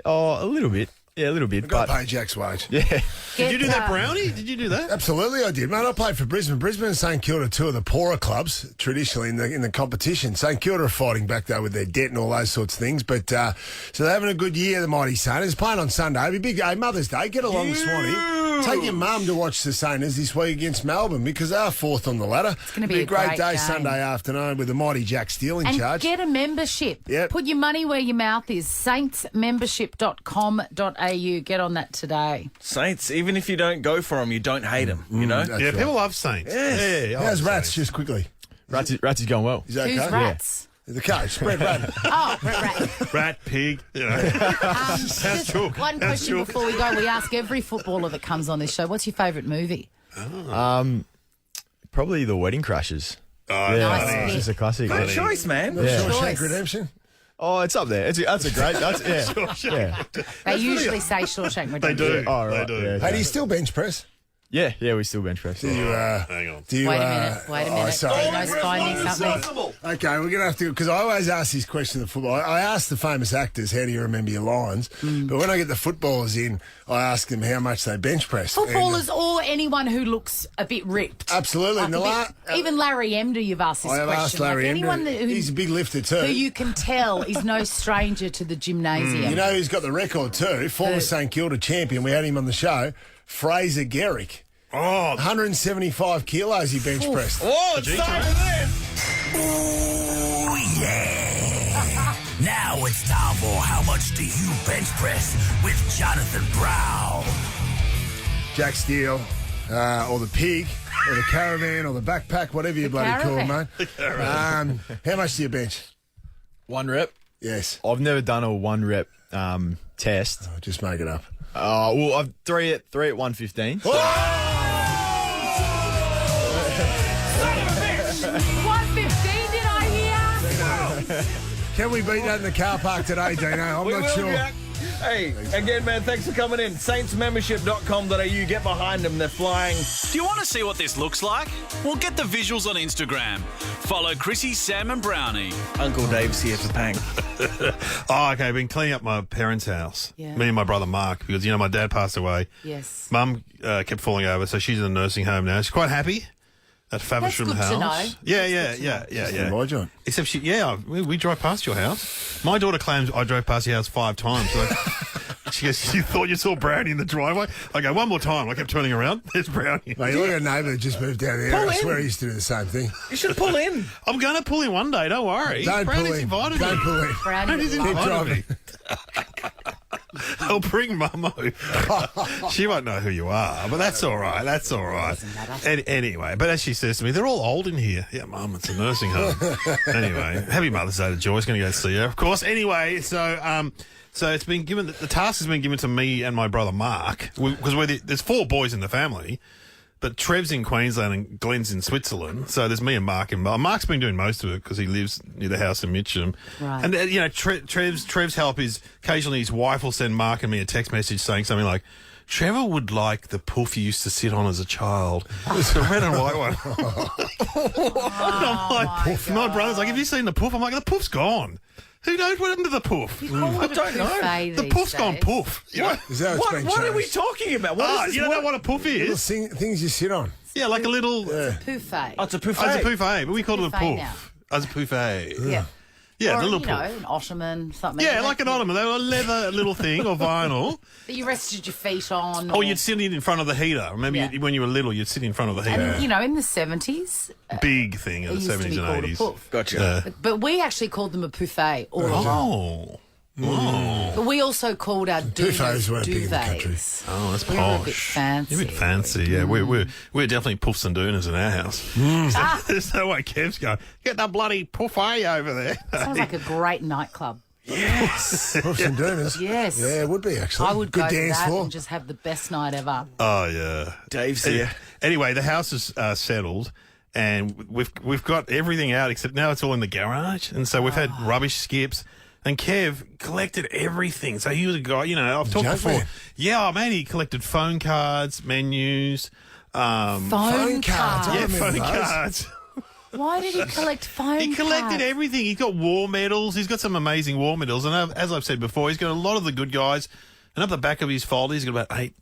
Oh, a little bit. Yeah, a little bit. I've got But to pay Jack's wage. yeah, Did you do that, Brownie? Did you do that? Absolutely, I did, mate. I played for Brisbane. Brisbane and St Kilda, two of the poorer clubs traditionally in the competition. St Kilda are fighting back though with their debt and all those sorts of things. But so they're having a good year. The mighty Saints playing on Sunday. It'll be a big day, Mother's Day. Get along, Swanee. Take your mum to watch the Saints this week against Melbourne because they're fourth on the ladder. It's going to be a great day game. Sunday afternoon with the mighty Jack Steele in And charge. get a membership. Yep. Put your money where your mouth is. saintsmembership.com.au. Get on that today. Saints, even if you don't go for them, you don't hate them, you know? That's Yeah, right. people love Saints. Yeah, How's Rats, just quickly? Rats is going well. Is that Who's okay? Rats? The coach, Brett Rat. Oh, Rat. Rat, pig. You know. Just chook. one That's question chook. before we go. We ask every footballer that comes on this show, what's your favourite movie? Probably the Wedding Crashers. Oh, Nice It's pick. just a classic. Good choice, man. Shawshank Redemption. Oh, it's up there. That's a great. Yeah. They usually say Shawshank They Redemption. do. Oh, right. They do. Yeah, Hey, do you still bench press? Yeah, we still bench press. Do you, Hang on. do you, Wait a minute. sorry. Dino's finding something. Okay, we're going to have to, because I always ask this question of football. I ask the famous actors, how do you remember your lines? But when I get the footballers in, I ask them how much they bench press. Footballers or anyone who looks a bit ripped. Absolutely. Like a bit- even Larry Emder, you've asked this I have question. asked Larry like anyone Emder. who, He's a big lifter too. who you can tell is no stranger to the gymnasium. You know who's got the record too? Former St Kilda champion. We had him on the show. Fraser Garrick. Oh, 175 kilos he bench pressed. Oh, it's time for this. Oh, yeah. Now it's time for How Much Do You Bench Press with Jonathan Brown. Jack Steele, or the pig, or the caravan, or the backpack, whatever you bloody call it, mate. How much do you bench? 1 rep. Yes. I've never done a 1 rep test. Oh, just make it up. Well, I've three at 115. 115, did I hear? Can we beat that in the car park today, Deano? I'm We not will, sure. Jack. Hey, again, man, thanks for coming in. Saintsmembership.com.au. Get behind them. They're flying. Do you want to see what this looks like? Well, get the visuals on Instagram. Follow Chrissie, Sam and Brownie. Uncle Dave's here for Pang. Oh, okay. I've been cleaning up my parents' house. Yeah. Me and my brother Mark, because, my dad passed away. Yes. Mum kept falling over, so she's in a nursing home now. She's quite happy. At Faversham good House. to know. Yeah. My joint. Except we drove past your house. My daughter claims I drove past your house 5 times. So she goes, you thought you saw Brownie in the driveway? I go, one more time. I kept turning around. There's Brownie. Mate, you look at a neighbour that just moved down there. Pull I in. swear he used to do the same thing. You should pull in. I'm going to pull in one day. Don't worry. Don't Brownie's pull in. invited Don't me. pull in. Brownie Keep loves driving. I'll bring Mummo. She won't know who you are, but that's all right. That's all right. Anyway, but as she says to me, they're all old in here. Yeah, Mum, it's a nursing home. Anyway, happy Mother's Day to Joyce. Going to go see her, of course. Anyway, so it's been given. The task has been given to me and my brother Mark because there's 4 boys in the family. But Trev's in Queensland and Glenn's in Switzerland. So there's me and Mark. And Mark's been doing most of it because he lives near the house in Mitcham. Right. And, Trev's help is occasionally his wife will send Mark and me a text message saying something like, Trevor would like the poof you used to sit on as a child. It's the red and white one. And I'm like, my brother's like, have you seen the poof? I'm like, the poof's gone. Who knows what happened to the poof? I don't know. The poof's gone poof. You know? Is that what's been What are we changed? talking about? What is You this? don't know what a poof Little is? things you sit on. Yeah, like a little... Buffet. Oh, it's a buffet. Oh, it's a buffet, but we called it a Buffet poof. now. As a buffet. Yeah. Yeah, or, the little you poof. know, an ottoman, something. Yeah, like an ottoman. They were a leather little thing or vinyl. That you rested your feet on. Or you'd sit in front of the heater. Remember when you were little, you'd sit in front of the heater. And, you know, in the 70s, Big thing in it the used to 70s be and called a 80s. poof. Gotcha. But we actually called them a buffet all along. But we also called our Buffets weren't big in the country. duvets. Oh, that's We were a bit posh. fancy. You're a bit fancy, yeah. We're definitely puffs and dooners in our house. There's no way Kev's going, get the bloody buffet over there. Sounds like a great nightclub. Yes. Puffs and dooners. Yes. Yeah, it would be actually. I would Good go to dance that floor. and just have the best night ever. Oh, yeah. Dave's here. Anyway, the house is settled. And we've got everything out except now it's all in the garage. And so we've had rubbish skips. And Kev collected everything. So he was a guy, you know, I've talked Junk before. man. Yeah, man, he collected phone cards, menus. Phone cards. I Yeah, remember phone those. cards. Why did he collect phone He collected cards? everything. He's got war medals. He's got some amazing war medals. And as I've said before, he's got a lot of the good guys. And up the back of his folder, he's got about 8,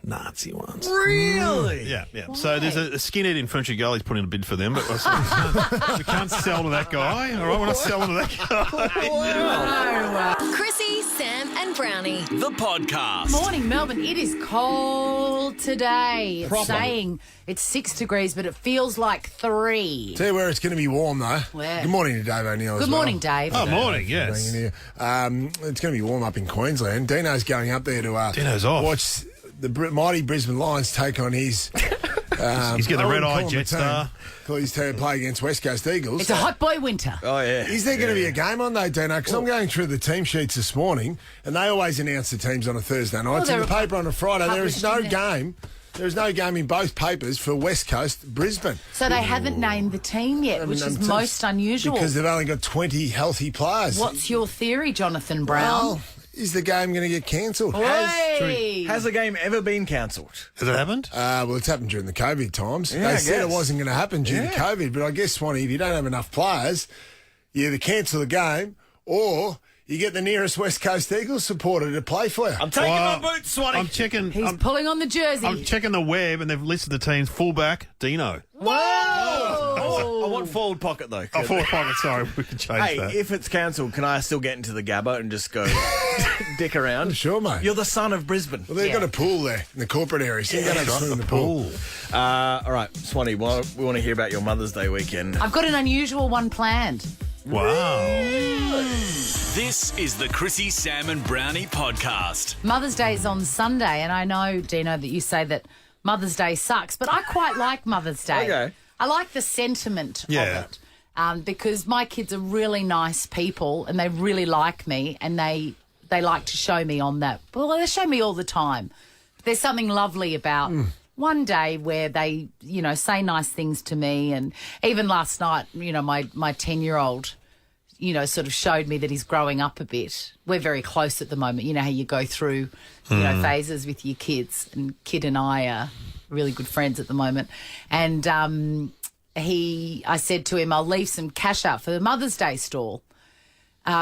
Nazi ones. Really? Yeah. So there's a skinhead in Frenchy Gully. He's putting in a bid for them, but we can't sell to that guy. All right, we're not selling to that guy. Chrissie, Sam, and Brownie. The podcast. Morning, Melbourne. It is cold today. It's Proper. saying it's 6 degrees, but it feels like 3. Tell you where it's going to be warm though. Where? Good morning to Dave O'Neill. Good morning, Dave. Oh, morning, Hanging yes. here. It's going to be warm up in Queensland. Dino's going up there to Dino's off. watch the mighty Brisbane Lions take on his. He's got the red-eye Jetstar. Call his team play against West Coast Eagles. It's a hot boy winter. Oh, yeah. Is there going to be a game on though, Dino? Because I'm going through the team sheets this morning, and they always announce the teams on a Thursday night. It's in the they're paper on a Friday. There is no published in there. game. There is no game in both papers for West Coast Brisbane. So they haven't named the team yet, which is most unusual. Because they've only got 20 healthy players. What's your theory, Jonathan Brown? Well, is the game going to get cancelled? Hey! Has the game ever been cancelled? Has it happened? Well, it's happened during the COVID times. Yeah, They I said it guess. wasn't going to happen due to COVID, but I guess, Swanee, if you don't have enough players, you either cancel the game or you get the nearest West Coast Eagles supporter to play for you. I'm taking my boots, Swanee. I'm checking. He's pulling on the jersey. I'm checking the web, and they've listed the teams. Fullback, Deano. I want forward pocket, though. Oh, forward pocket. Sorry, we can change Hey, that. if it's cancelled, can I still get into the Gabba and just go dick around? Sure, mate. You're the son of Brisbane. Well, they've got a pool there in the corporate area, so you can have a swim in the pool. All right, Swanee, we want to hear about your Mother's Day weekend. I've got an unusual one planned. Wow. This is the Chrissie, Sam and Brownie podcast. Mother's Day is on Sunday, and I know, Deano, that you say that Mother's Day sucks, but I quite like Mother's Day. Okay. I like the sentiment Yeah. of it because my kids are really nice people and they really like me and they like to show me on that. Well, they show me all the time. There's something lovely about one day where they, say nice things to me. And even last night, my 10-year-old, sort of showed me that he's growing up a bit. We're very close at the moment. You know how you go through, phases with your kids. And Kid and I are really good friends at the moment. And I said to him, I'll leave some cash out for the Mother's Day stall,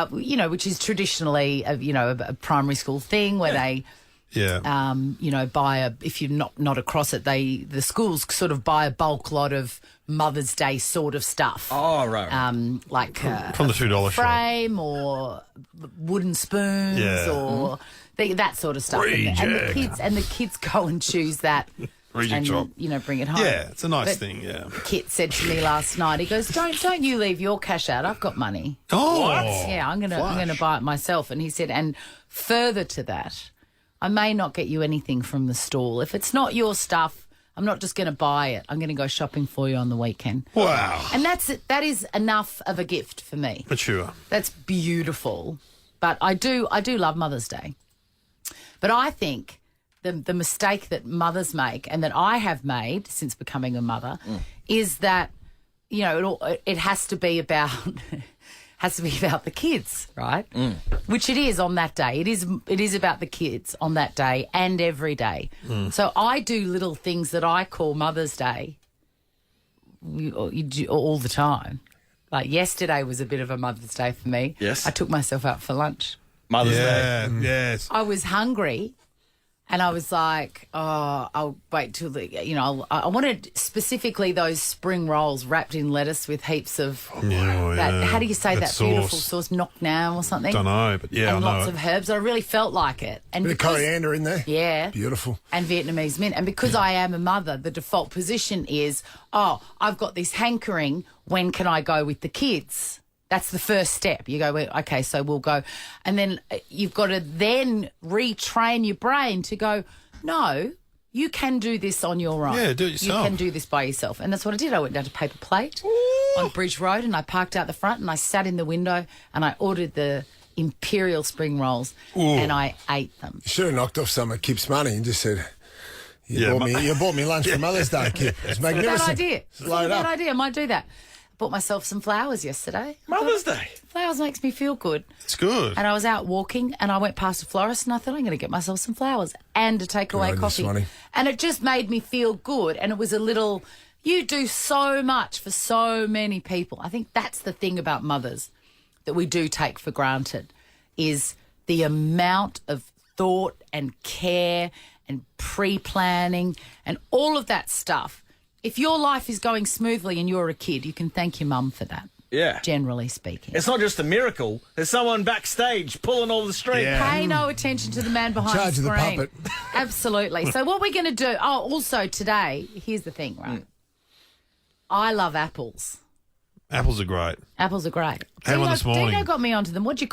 which is traditionally, a primary school thing where they Yeah. If you're not across it, the schools sort of buy a bulk lot of Mother's Day sort of stuff. Oh, right. Like from the $2 frame or wooden spoons or that sort of stuff. And the kids go and choose that. Reject shop. Bring it home. Yeah, it's a nice thing, yeah. Kit said to me last night, he goes, don't you leave your cash out. I've got money. Oh. What? Yeah, I'm gonna buy it myself. And he said, and further to that, I may not get you anything from the stall. If it's not your stuff, I'm not just going to buy it. I'm going to go shopping for you on the weekend. Wow. And that is enough of a gift for me. Mature. That's beautiful. But I do love Mother's Day. But I think the mistake that mothers make and that I have made since becoming a mother is that, it has to be about the kids, right? Which it is on that day. It is about the kids on that day and every day. So I do little things that I call Mother's Day you do all the time. Like yesterday was a bit of a Mother's Day for me. Yes. I took myself out for lunch. Mother's Day. Yes. I was hungry. And I was like, I'll wait till I wanted specifically those spring rolls wrapped in lettuce with heaps of that. How do you say that beautiful sauce, knock now or something? Don't know, but yeah, and I know lots of herbs. I really felt like it. And bit of coriander in there. Yeah, beautiful. And Vietnamese mint. And because I am a mother, the default position is, I've got this hankering. When can I go with the kids? That's the first step. You go, okay, so we'll go. And then you've got to then retrain your brain to go, no, you can do this on your own. Yeah, do it yourself. You can do this by yourself. And that's what I did. I went down to Paper Plate on Bridge Road and I parked out the front and I sat in the window and I ordered the Imperial spring rolls and I ate them. You should have knocked off some of Kip's money and just said, you bought me lunch for Mother's Day, Kip. It's magnificent. Bad idea. It's a Load bad up. idea. I might do that. Bought myself some flowers yesterday. Mother's Day. Flowers makes me feel good. It's good. And I was out walking and I went past a florist and I thought I'm going to get myself some flowers and a takeaway coffee. And it just made me feel good. And it was a little, you do so much for so many people. I think that's the thing about mothers that we do take for granted is the amount of thought and care and pre-planning and all of that stuff. If your life is going smoothly and you're a kid, you can thank your mum for that. Yeah. Generally speaking. It's not just a miracle. There's someone backstage pulling all the strings. Yeah. Pay no attention to the man behind Charge the of the screen. puppet. Absolutely. So what we're going to do... Oh, also today, here's the thing, right? I love apples. Apples are great. Apples are great. Had one this morning. Dino got me onto them. What did you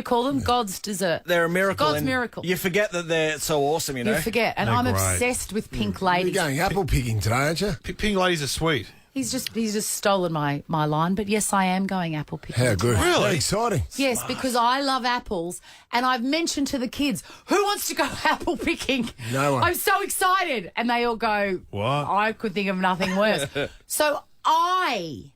call them? God's dessert. They're a miracle. God's and miracle. You forget that they're so awesome, You forget. And They're I'm great. obsessed with pink ladies. You're going apple picking today, aren't you? Pink ladies are sweet. He's just stolen my line, but yes, I am going apple picking. How good. Really? How exciting. Yes, because I love apples, and I've mentioned to the kids, who wants to go apple picking? No one. I'm so excited. And they all go, What? I could think of nothing worse. So I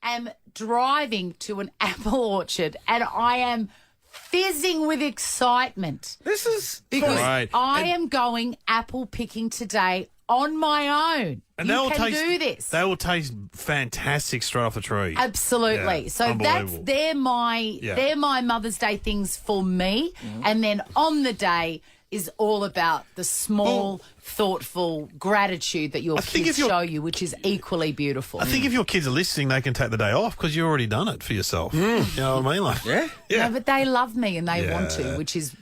am driving to an apple orchard, and I am fizzing with excitement. This is because Right. I am going apple picking today on my own. And you can do this. They will taste fantastic straight off the tree. Absolutely. Yeah, So unbelievable. they're my Mother's Day things for me. And then on the day is all about the small, thoughtful gratitude that your think kids if you're- show you, which is equally beautiful. I think if your kids are listening, they can take the day off because you've already done it for yourself. You know what I mean? Like, Yeah? No, but they love me and they want to, which is,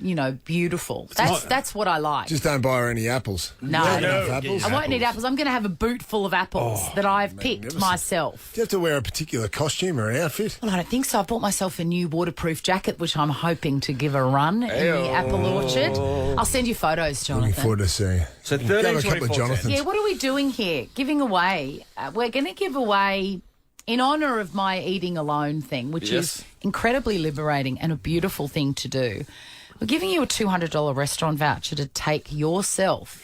beautiful. That's what I like. Just don't buy her any apples. No. You don't have enough apples. I won't need apples. I'm going to have a boot full of apples that I've picked magnificent. myself. Do you have to wear a particular costume or outfit? Well, I don't think so. I bought myself a new waterproof jacket, which I'm hoping to give a run in the apple orchard. I'll send you photos, Jonathan. Looking forward to seeing. So Go to a 13, couple of 24, Jonathans. Yeah, what are we doing here? Giving away. We're going to give away, in honour of my eating alone thing, which is incredibly liberating and a beautiful thing to do. We're giving you a $200 restaurant voucher to take yourself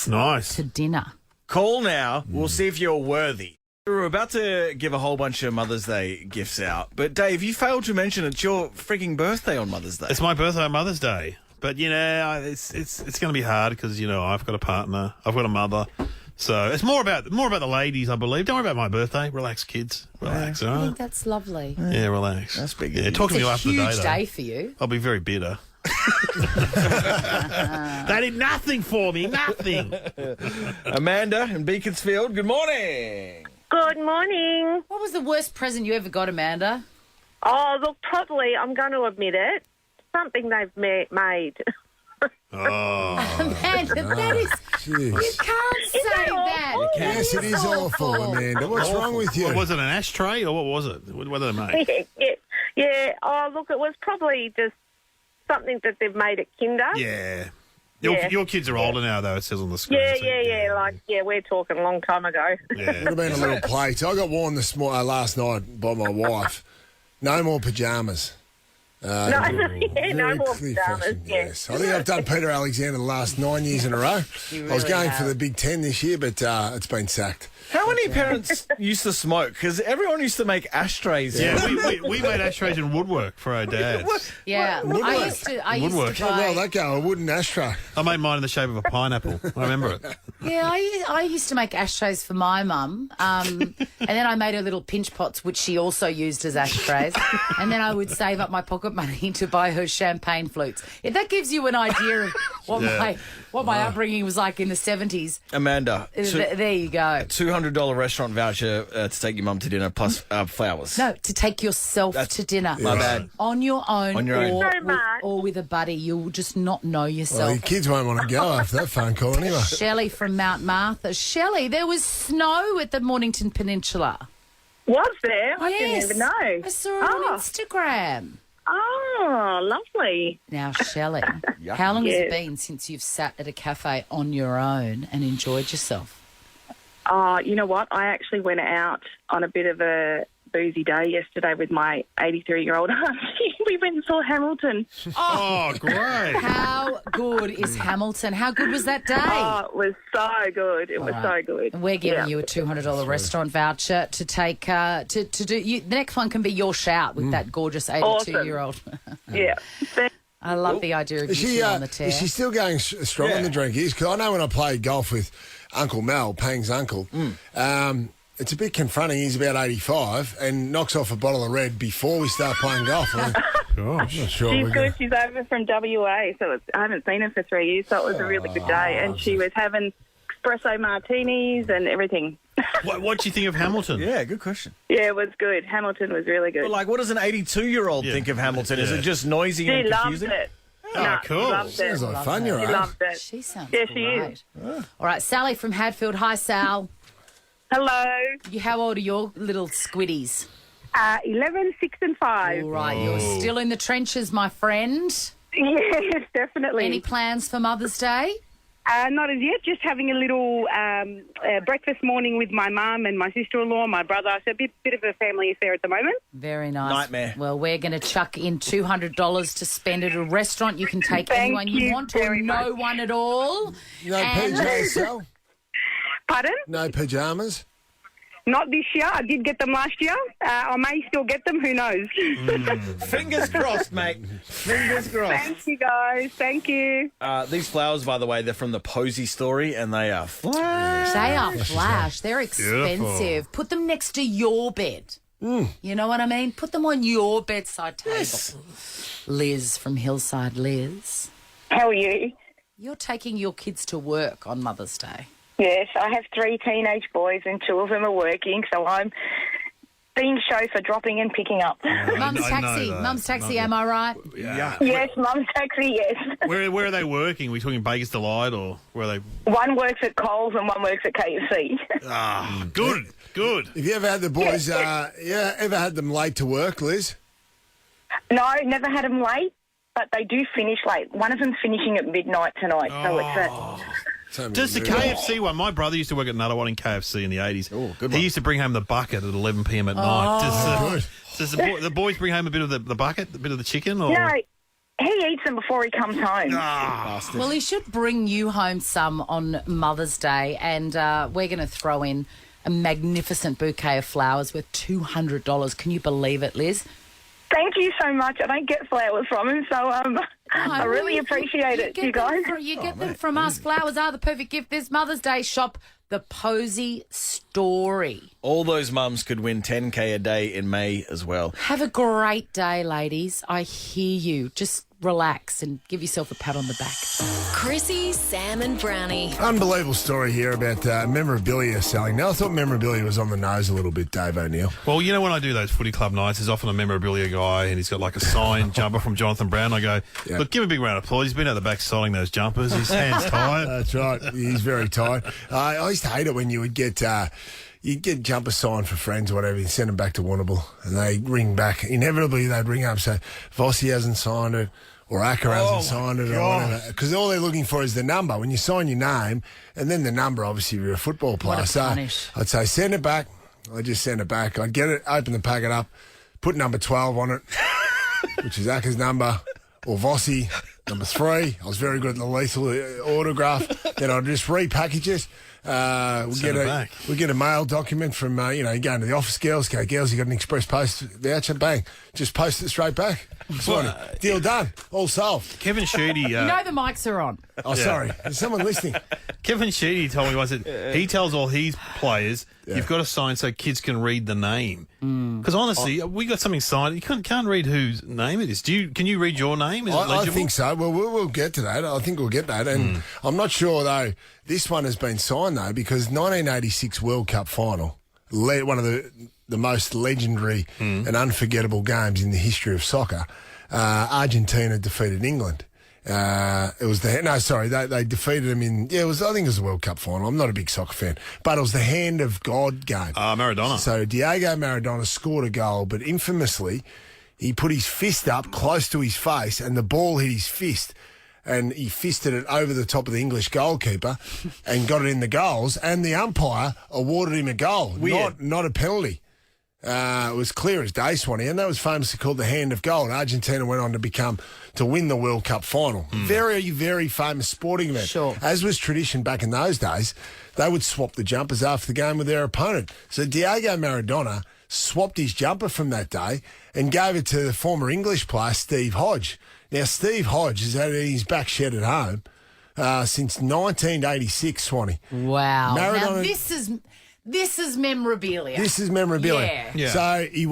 nice. to dinner. Call now. We'll see if you're worthy. We're about to give a whole bunch of Mother's Day gifts out. But, Dave, you failed to mention it's your freaking birthday on Mother's Day. It's my birthday on Mother's Day. But, it's going to be hard because, I've got a partner. I've got a mother. So it's more about the ladies, I believe. Don't worry about my birthday. Relax, kids. Relax, all I right? think that's lovely. Yeah, relax. That's big. Yeah, talk to It's me a after the huge day, day though. for you. I'll be very bitter. They did nothing for me, nothing. Amanda in Beaconsfield, good morning. Good morning. What was the worst present you ever got, Amanda? Oh, look, probably, I'm going to admit it, something they've made. Amanda, that is... You can't say that. Yes, it is awful, Amanda. What's wrong with you? Was it an ashtray or what was it? What did they make? Yeah. Oh, look, it was probably just something that they've made at Kinder. Yeah. Your kids are older now, though, it says on the screen. Yeah. We're talking a long time ago. Would have been a little plate. I got warned last night by my wife. No more pyjamas. No more pyjamas. Yes. I think I've done Peter Alexander the last 9 years in a row. I was going for the Big Ten this year, but it's been sacked. How many parents used to smoke? Because everyone used to make ashtrays. Yeah, we made ashtrays in woodwork for our dads. Yeah, I used to Woodwork. buy... How well that go? A wooden ashtray. I made mine in the shape of a pineapple. I remember it. Yeah, I used to make ashtrays for my mum, and then I made her little pinch pots, which she also used as ashtrays, and then I would save up my pocket money to buy her champagne flutes. If that gives you an idea of what my upbringing was like in the 70s. Amanda, There you go. $200 restaurant voucher to take your mum to dinner plus flowers. No, to take yourself to dinner. My bad. On your own, own. or with a buddy. You'll just not know yourself. Well, your kids won't want to go after that phone call anyway. Shelley from Mount Martha. Shelley, there was snow at the Mornington Peninsula. Was there? I Yes. didn't even know. I saw it on Instagram. Oh, lovely. Now, Shelley, how long has it been since you've sat at a cafe on your own and enjoyed yourself? You know what? I actually went out on a bit of a boozy day yesterday with my 83-year-old auntie. We went and saw Hamilton. Oh, great. How good is Hamilton? How good was that day? Oh, it was so good. It was so good. And we're giving you a $200 restaurant voucher to take to do. The next one can be your shout with that gorgeous 82-year-old. Yeah. I love the idea of you on the tear. Is she still going strong in the drinkies? Because I know when I played golf with Uncle Mel, Pang's uncle, it's a bit confronting. He's about 85 and knocks off a bottle of red before we start playing golf. I'm not sure. She's good. She's over from WA, so I haven't seen her for 3 years, so it was a really good day. And she was having espresso martinis and everything. What do you think of Hamilton? Yeah, good question. Yeah, it was good. Hamilton was really good. But what does an 82-year-old think of Hamilton? Is it just noisy and confusing? She loved it. Oh, cool. Loved it. Sounds like fun, She loved it. She sounds she great. is. All right, Sally from Hadfield. Hi, Sal. Hello. How old are your little squiddies? 11, 6 and 5. All right, you're still in the trenches, my friend. Yes, definitely. Any plans for Mother's Day? Not as yet, just having a little breakfast morning with my mum and my sister-in-law, my brother. So a bit of a family affair at the moment. Very nice. Nightmare. Well, we're going to chuck in $200 to spend at a restaurant. You can take Thank anyone you you want or very no much. one at all. No PJs, Sal? Pardon? No pyjamas? Not this year. I did get them last year. I may still get them. Who knows? Fingers crossed, mate. Fingers crossed. Thank you, guys. Thank you. These flowers, by the way, they're from the Posey story, and they are flash. They are flash. They're expensive. Beautiful. Put them next to your bed. You know what I mean? Put them on your bedside table. Yes. Liz from Hillside. Liz, How are you? you're taking your kids to work on Mother's Day. Yes, I have 3 teenage boys and 2 of them are working, so I'm being chauffeur dropping and picking up. Mum's I know taxi. that. Mum's taxi, am I right? Yeah. Yes, mum's taxi, yes. Where are they working? Are we talking Baker's Delight or where are they? One works at Coles and one works at KFC. Good. Have you ever had the boys, ever had them late to work, Liz? No, never had them late, but they do finish late. One of them's finishing at midnight tonight, so it's Just the KFC one. My brother used to work at Nuttawading KFC in the 80s. Oh, good He one. used to bring home the bucket at 11 p.m. at night. Does the boys bring home a bit of the bucket, a bit of the chicken? Or? No, he eats them before he comes home. Well, he should bring you home some on Mother's Day, and we're going to throw in a magnificent bouquet of flowers worth $200. Can you believe it, Liz? Thank you so much. I don't get flowers from him, so I really appreciate it, you guys. You get them from us. Flowers are the perfect gift this Mother's Day. Shop the Posey Story. All those mums could win 10K a day in May as well. Have a great day, ladies. I hear you. Just relax and give yourself a pat on the back. Chrissie, Sam and Brownie. Unbelievable story here about memorabilia selling. Now, I thought memorabilia was on the nose a little bit, Dave O'Neill. Well, you know, when I do those footy club nights, there's often a memorabilia guy and he's got like a signed jumper from Jonathan Brown. I go, look, give him a big round of applause. He's been out the back selling those jumpers. His hand's tired. That's right. He's very tired. I used to hate it when you would get... you'd get jumper signed for friends or whatever, you send them back to Warrnambool and they ring back. Inevitably, they'd ring up and say, Vossi hasn't signed it or Acker hasn't signed it or whatever. Because all they're looking for is the number. When you sign your name and then the number, obviously, if you're a football player. What a punish. I'd say, send it back. I'd just send it back. I'd get it, open the packet up, put number 12 on it, which is Acker's number, or Vossi, number 3. I was very good at the lethal autograph. Then I'd just repackage it. We get a mail document from, going to the office girls. Go, girls, you got an express post voucher? Bang. Just post it straight back. Deal done. All solved. Kevin Sheedy. You know the mics are on. Oh, sorry. There's someone listening. Kevin Sheedy told me once that he tells all his players, you've got to sign so kids can read the name. Because honestly, we got something signed. You can't read whose name it is. Can you read your name? Is it legible? I think so. Well, we'll get to that. I think we'll get that. And I'm not sure, though, this one has been signed, though, because 1986 World Cup final, one of the most legendary and unforgettable games in the history of soccer, Argentina defeated England. They defeated them in, I think it was the World Cup final. I'm not a big soccer fan, but it was the hand of God game. Maradona. So Diego Maradona scored a goal, but infamously, he put his fist up close to his face and the ball hit his fist. And he fisted it over the top of the English goalkeeper and got it in the goals. And the umpire awarded him a goal, not a penalty. It was clear as day, Swanee, and that was famously called the hand of gold. Argentina went on to win the World Cup final. Very, very famous sporting event. Sure. As was tradition back in those days, they would swap the jumpers after the game with their opponent. So Diego Maradona swapped his jumper from that day and gave it to the former English player, Steve Hodge. Now, Steve Hodge has had his back shed at home since 1986, Swanee. Wow. Maradona, now, this is memorabilia. This is memorabilia. Yeah. So he's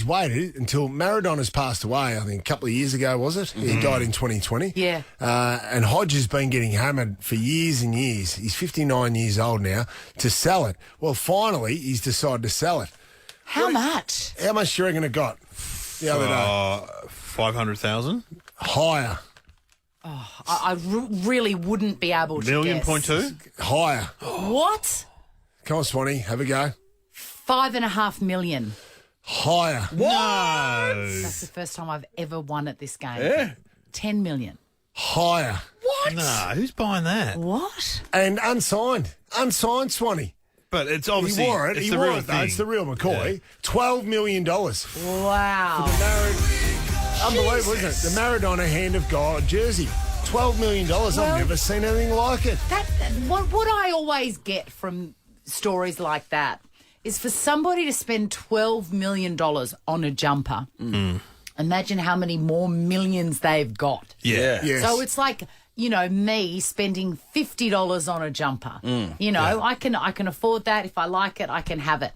waited until Maradona's passed away, I think a couple of years ago, was it? He died in 2020. Yeah. And Hodge has been getting hammered for years and years. He's 59 years old now, to sell it. Well, finally, he's decided to sell it. How much? How much do you reckon it got the other day? 500,000. Higher. Oh, I really wouldn't be able to guess. 1.2? Higher. What? Come on, Swanee, have a go. 5.5 million. Higher. What? That's the first time I've ever won at this game. Yeah. 10 million. Higher. What? Nah, who's buying that? What? And unsigned. Unsigned, Swanee. But it's obviously He wore it. It's He the wore real it, though. thing. It's the real McCoy. Yeah. $12 million. Wow. Unbelievable, isn't it? The Maradona Hand of God jersey. $12 million. I've never seen anything like it. What I always get from stories like that is for somebody to spend $12 million on a jumper. Imagine how many more millions they've got. Yeah. Yes. So it's like, me spending $50 on a jumper. I can afford that. If I like it, I can have it.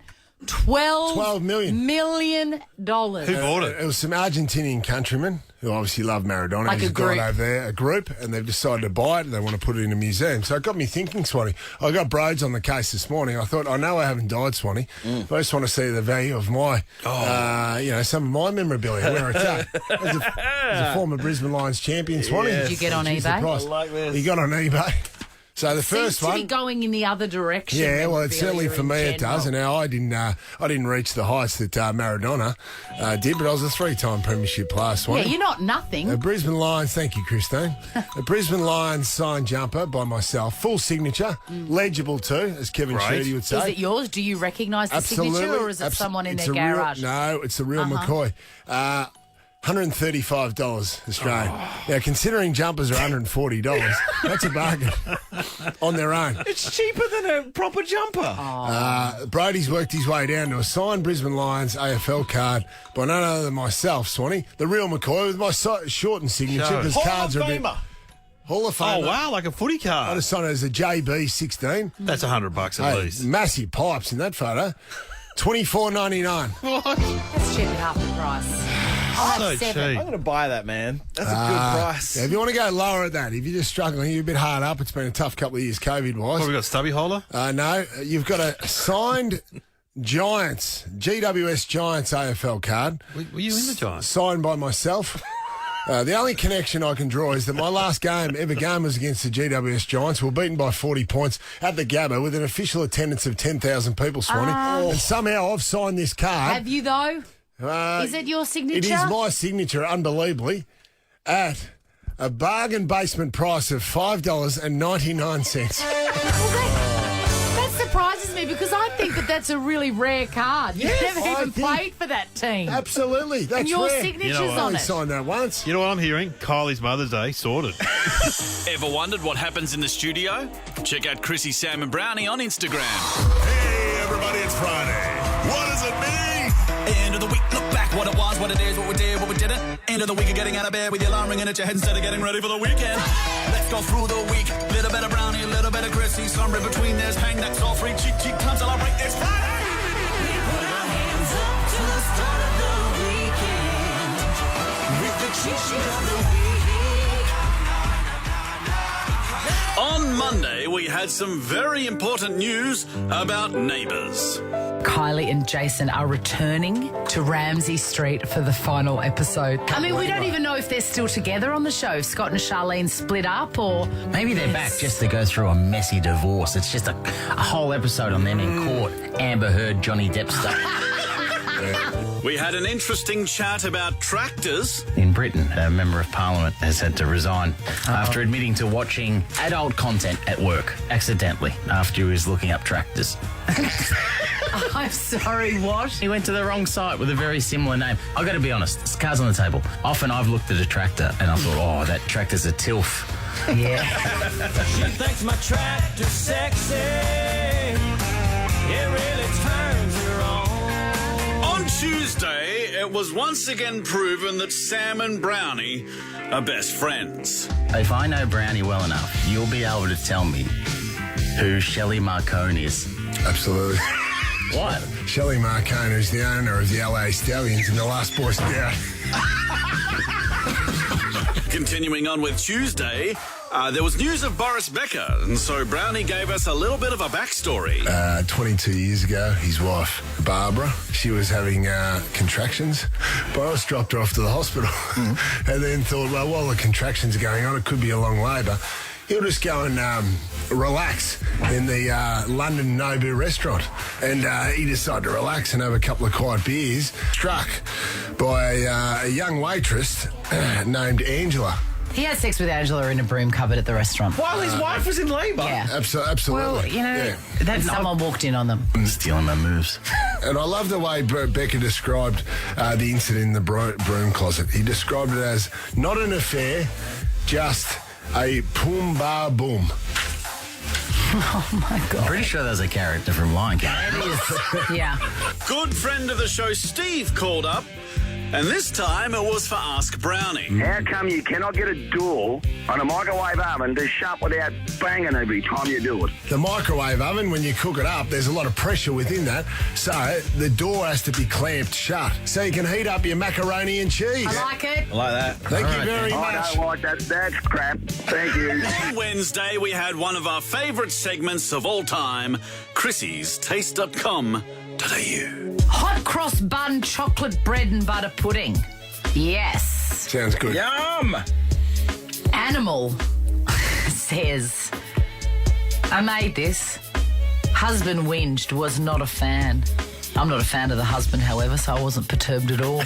$12 million. Who bought it? It was some Argentinian countrymen who obviously love Maradona. Like He's a group. got over there, a group, and they've decided to buy it and they want to put it in a museum. So it got me thinking, Swanee. I got Broads on the case this morning. I thought, I know I haven't died, Swanee, but I just want to see the value of my, some of my memorabilia, where it's at. As a former Brisbane Lions champion, Swanee. Did you get on Here's the eBay? price. I like this. He got on eBay. So the first Seems to one, be going in the other direction. yeah, well, it's certainly for me memorabilia in it does. And general. now I didn't reach the heights that Maradona did, but I was a 3-time premiership player. Yeah, you're not nothing. The Brisbane Lions, thank you, Christine. The Brisbane Lions signed jumper by myself, full signature, legible too, as Kevin Sheedy would say. Is it yours? Do you recognise the signature, or is it someone in their garage? No, it's a real McCoy. $135 Australian. Now, considering jumpers are $140, that's a bargain on their own. It's cheaper than a proper jumper. Brodie's worked his way down to a signed Brisbane Lions AFL card by none other than myself, Swanee. The real McCoy with my shortened signature because cards are a bit... Hall of Famer. Oh, wow, like a footy I card. just signed it as a JB 16. That's $100 at least. Massive pipes in that photo. $24.99. Let's check it up the price. I'll have 7. I'm going to buy that, man. That's a good price. Yeah, if you want to go lower at that, if you're just struggling, you're a bit hard up. It's been a tough couple of years, COVID-wise. What, we got stubby holder? No, you've got a signed Giants, GWS Giants AFL card. Were you in the Giants? Signed by myself. The only connection I can draw is that my last game was against the GWS Giants. We were beaten by 40 points at the Gabba with an official attendance of 10,000 people, Swanee. And somehow I've signed this card. Have you, though? Is it your signature? It is my signature, unbelievably, at a bargain basement price of $5.99. That surprises me because I think that's a really rare card. You've never even played for that team. Absolutely. That's and your rare. signature's You know what? on I it. signed that once. You know what I'm hearing? Kylie's Mother's Day sorted. Ever wondered what happens in the studio? Check out Chrissie, Sam and Brownie on Instagram. Hey, everybody, it's Friday. What does it mean? End of the week, look back, what it was, what it is, what we did, what we didn't. End of the week, you're getting out of bed with your alarm ringing at your head instead of getting ready for the weekend. Let's go through the week. Little bit of Brownie, a little bit of Chrissie. Somewhere between there's hang, that's all free. Cheek, cheek, come celebrate, it's Friday. We put our hands up to the start of the weekend with the cheat sheet of the week. On Monday, we had some very important news about neighbours. Kylie and Jason are returning to Ramsay Street for the final episode. I mean, we don't even know if they're still together on the show. Scott and Charlene split up, or maybe they're back just to go through a messy divorce. It's just a whole episode on them in court. Amber Heard, Johnny Depp stuff. We had an interesting chat about tractors. In Britain, a member of Parliament has had to resign after admitting to watching adult content at work accidentally after he was looking up tractors. I'm sorry, what? He went to the wrong site with a very similar name. I've got to be honest, it's cards on the table. Often I've looked at a tractor and I thought, oh, that tractor's a TILF. Yeah. She thinks my tractor's sexy. It really turns her on. On Tuesday, it was once again proven that Sam and Brownie are best friends. If I know Brownie well enough, you'll be able to tell me who Shelley Marcone is. Absolutely. What? Shelley Marcone is the owner of the LA Stallions and the Last Boy Scout. Continuing on with Tuesday, there was news of Boris Becker, and so Brownie gave us a little bit of a backstory. 22 years ago, his wife, Barbara, she was having contractions. Boris dropped her off to the hospital and then thought, well, while the contractions are going on, it could be a long labour. He'll just go and relax in the London Nobu restaurant. And he decided to relax and have a couple of quiet beers. Struck by a young waitress named Angela. He had sex with Angela in a broom cupboard at the restaurant. While his wife was in labour? Yeah. Absolutely. Well, you know, then someone walked in on them. Stealing my moves. And I love the way Becker described the incident in the broom closet. He described it as not an affair, just a boom bar boom. Oh my God. Pretty sure there's a character from Lion King. Yeah. Good friend of the show, Steve, called up, and this time it was for Ask Brownie. How come you cannot get a door on a microwave oven to shut without banging every time you do it? The microwave oven, when you cook it up, there's a lot of pressure within that, so the door has to be clamped shut so you can heat up your macaroni and cheese. I like it. I like that. Thank you very much. I don't like that. That's crap. Thank you. On Wednesday, we had one of our favourite segments of all time, Chrissie's Taste.com.au. Hot cross bun chocolate bread and butter pudding. Yes. Sounds good. Yum! Animal says, I made this. Husband whinged, was not a fan. I'm not a fan of the husband, however, so I wasn't perturbed at all.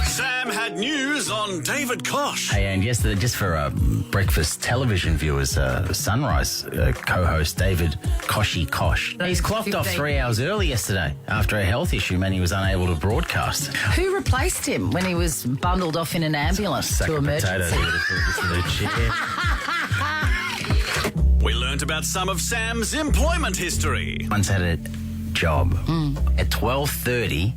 Sam had news on David Kosh. Hey, and yesterday, just for breakfast television viewers, Sunrise co-host David Koshy Kosh. He's clocked off 3 hours early yesterday after a health issue meant he was unable to broadcast. Who replaced him when he was bundled off in an ambulance to emergency? We learnt about some of Sam's employment history. Once had a job at 12:30.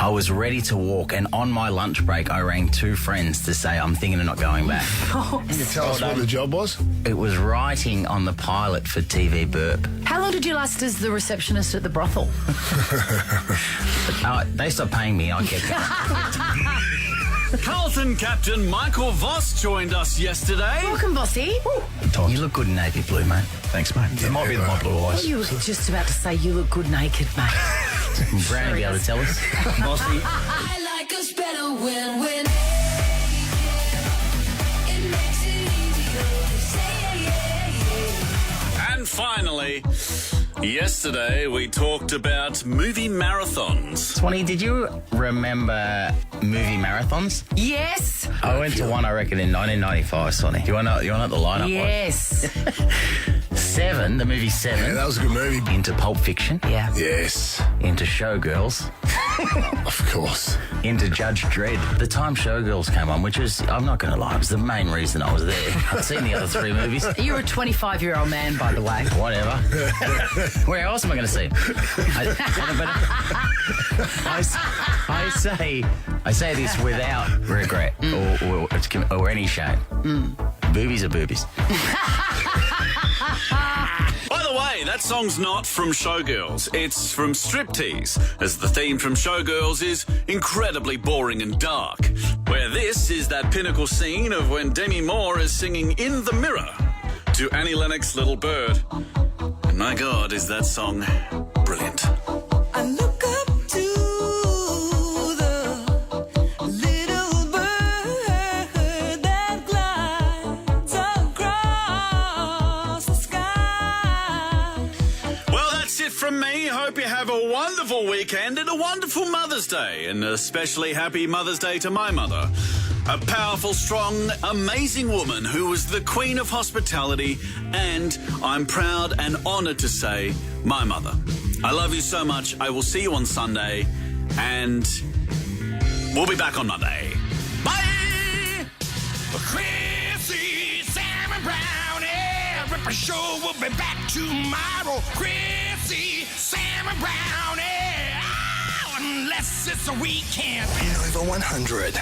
I was ready to walk, and on my lunch break, I rang 2 friends to say I'm thinking of not going back. Can you tell us what the job was? It was writing on the pilot for TV Burp. How long did you last as the receptionist at the brothel? They stopped paying me. I kept going. Carlton captain Michael Voss joined us yesterday. Welcome, Bossy. You look good in navy blue, mate. Thanks, mate. It might be the my blue eyes. You were just about to say you look good naked, mate. Browny be able to tell us. Bossy. I like us better when it makes it easier to say yeah. And finally, yesterday we talked about movie marathons. Swanee, did you remember movie marathons? Yes. I went to one, I reckon, in 1995, Swanee. You want to know what the lineup was? Yes. 7, the movie 7. Yeah, that was a good movie. Into Pulp Fiction. Yeah. Yes. Into Showgirls. Of course. Into Judge Dredd. The time Showgirls came on, which was, I'm not going to lie, it was the main reason I was there. I'd seen the other 3 movies. You're a 25-year-old man, by the way. Whatever. Where else am I going to see it? I say this without regret or any shame. Boobies are boobies. By the way, that song's not from Showgirls. It's from Striptease, as the theme from Showgirls is incredibly boring and dark. Where this is that pinnacle scene of when Demi Moore is singing In the Mirror to Annie Lennox's Little Bird. And my God, is that song brilliant. I look up to the little bird that glides across the sky. Well, that's it from me. Hope you have a wonderful weekend and a wonderful Mother's Day. And especially happy Mother's Day to my mother. A powerful, strong, amazing woman who was the queen of hospitality, and I'm proud and honoured to say, my mother. I love you so much. I will see you on Sunday, and we'll be back on Monday. Bye! Chrissie, Sam and Brownie, Ripper Show will be back tomorrow. Chrissie, Sam and Brownie, unless it's a weekend. Over 100.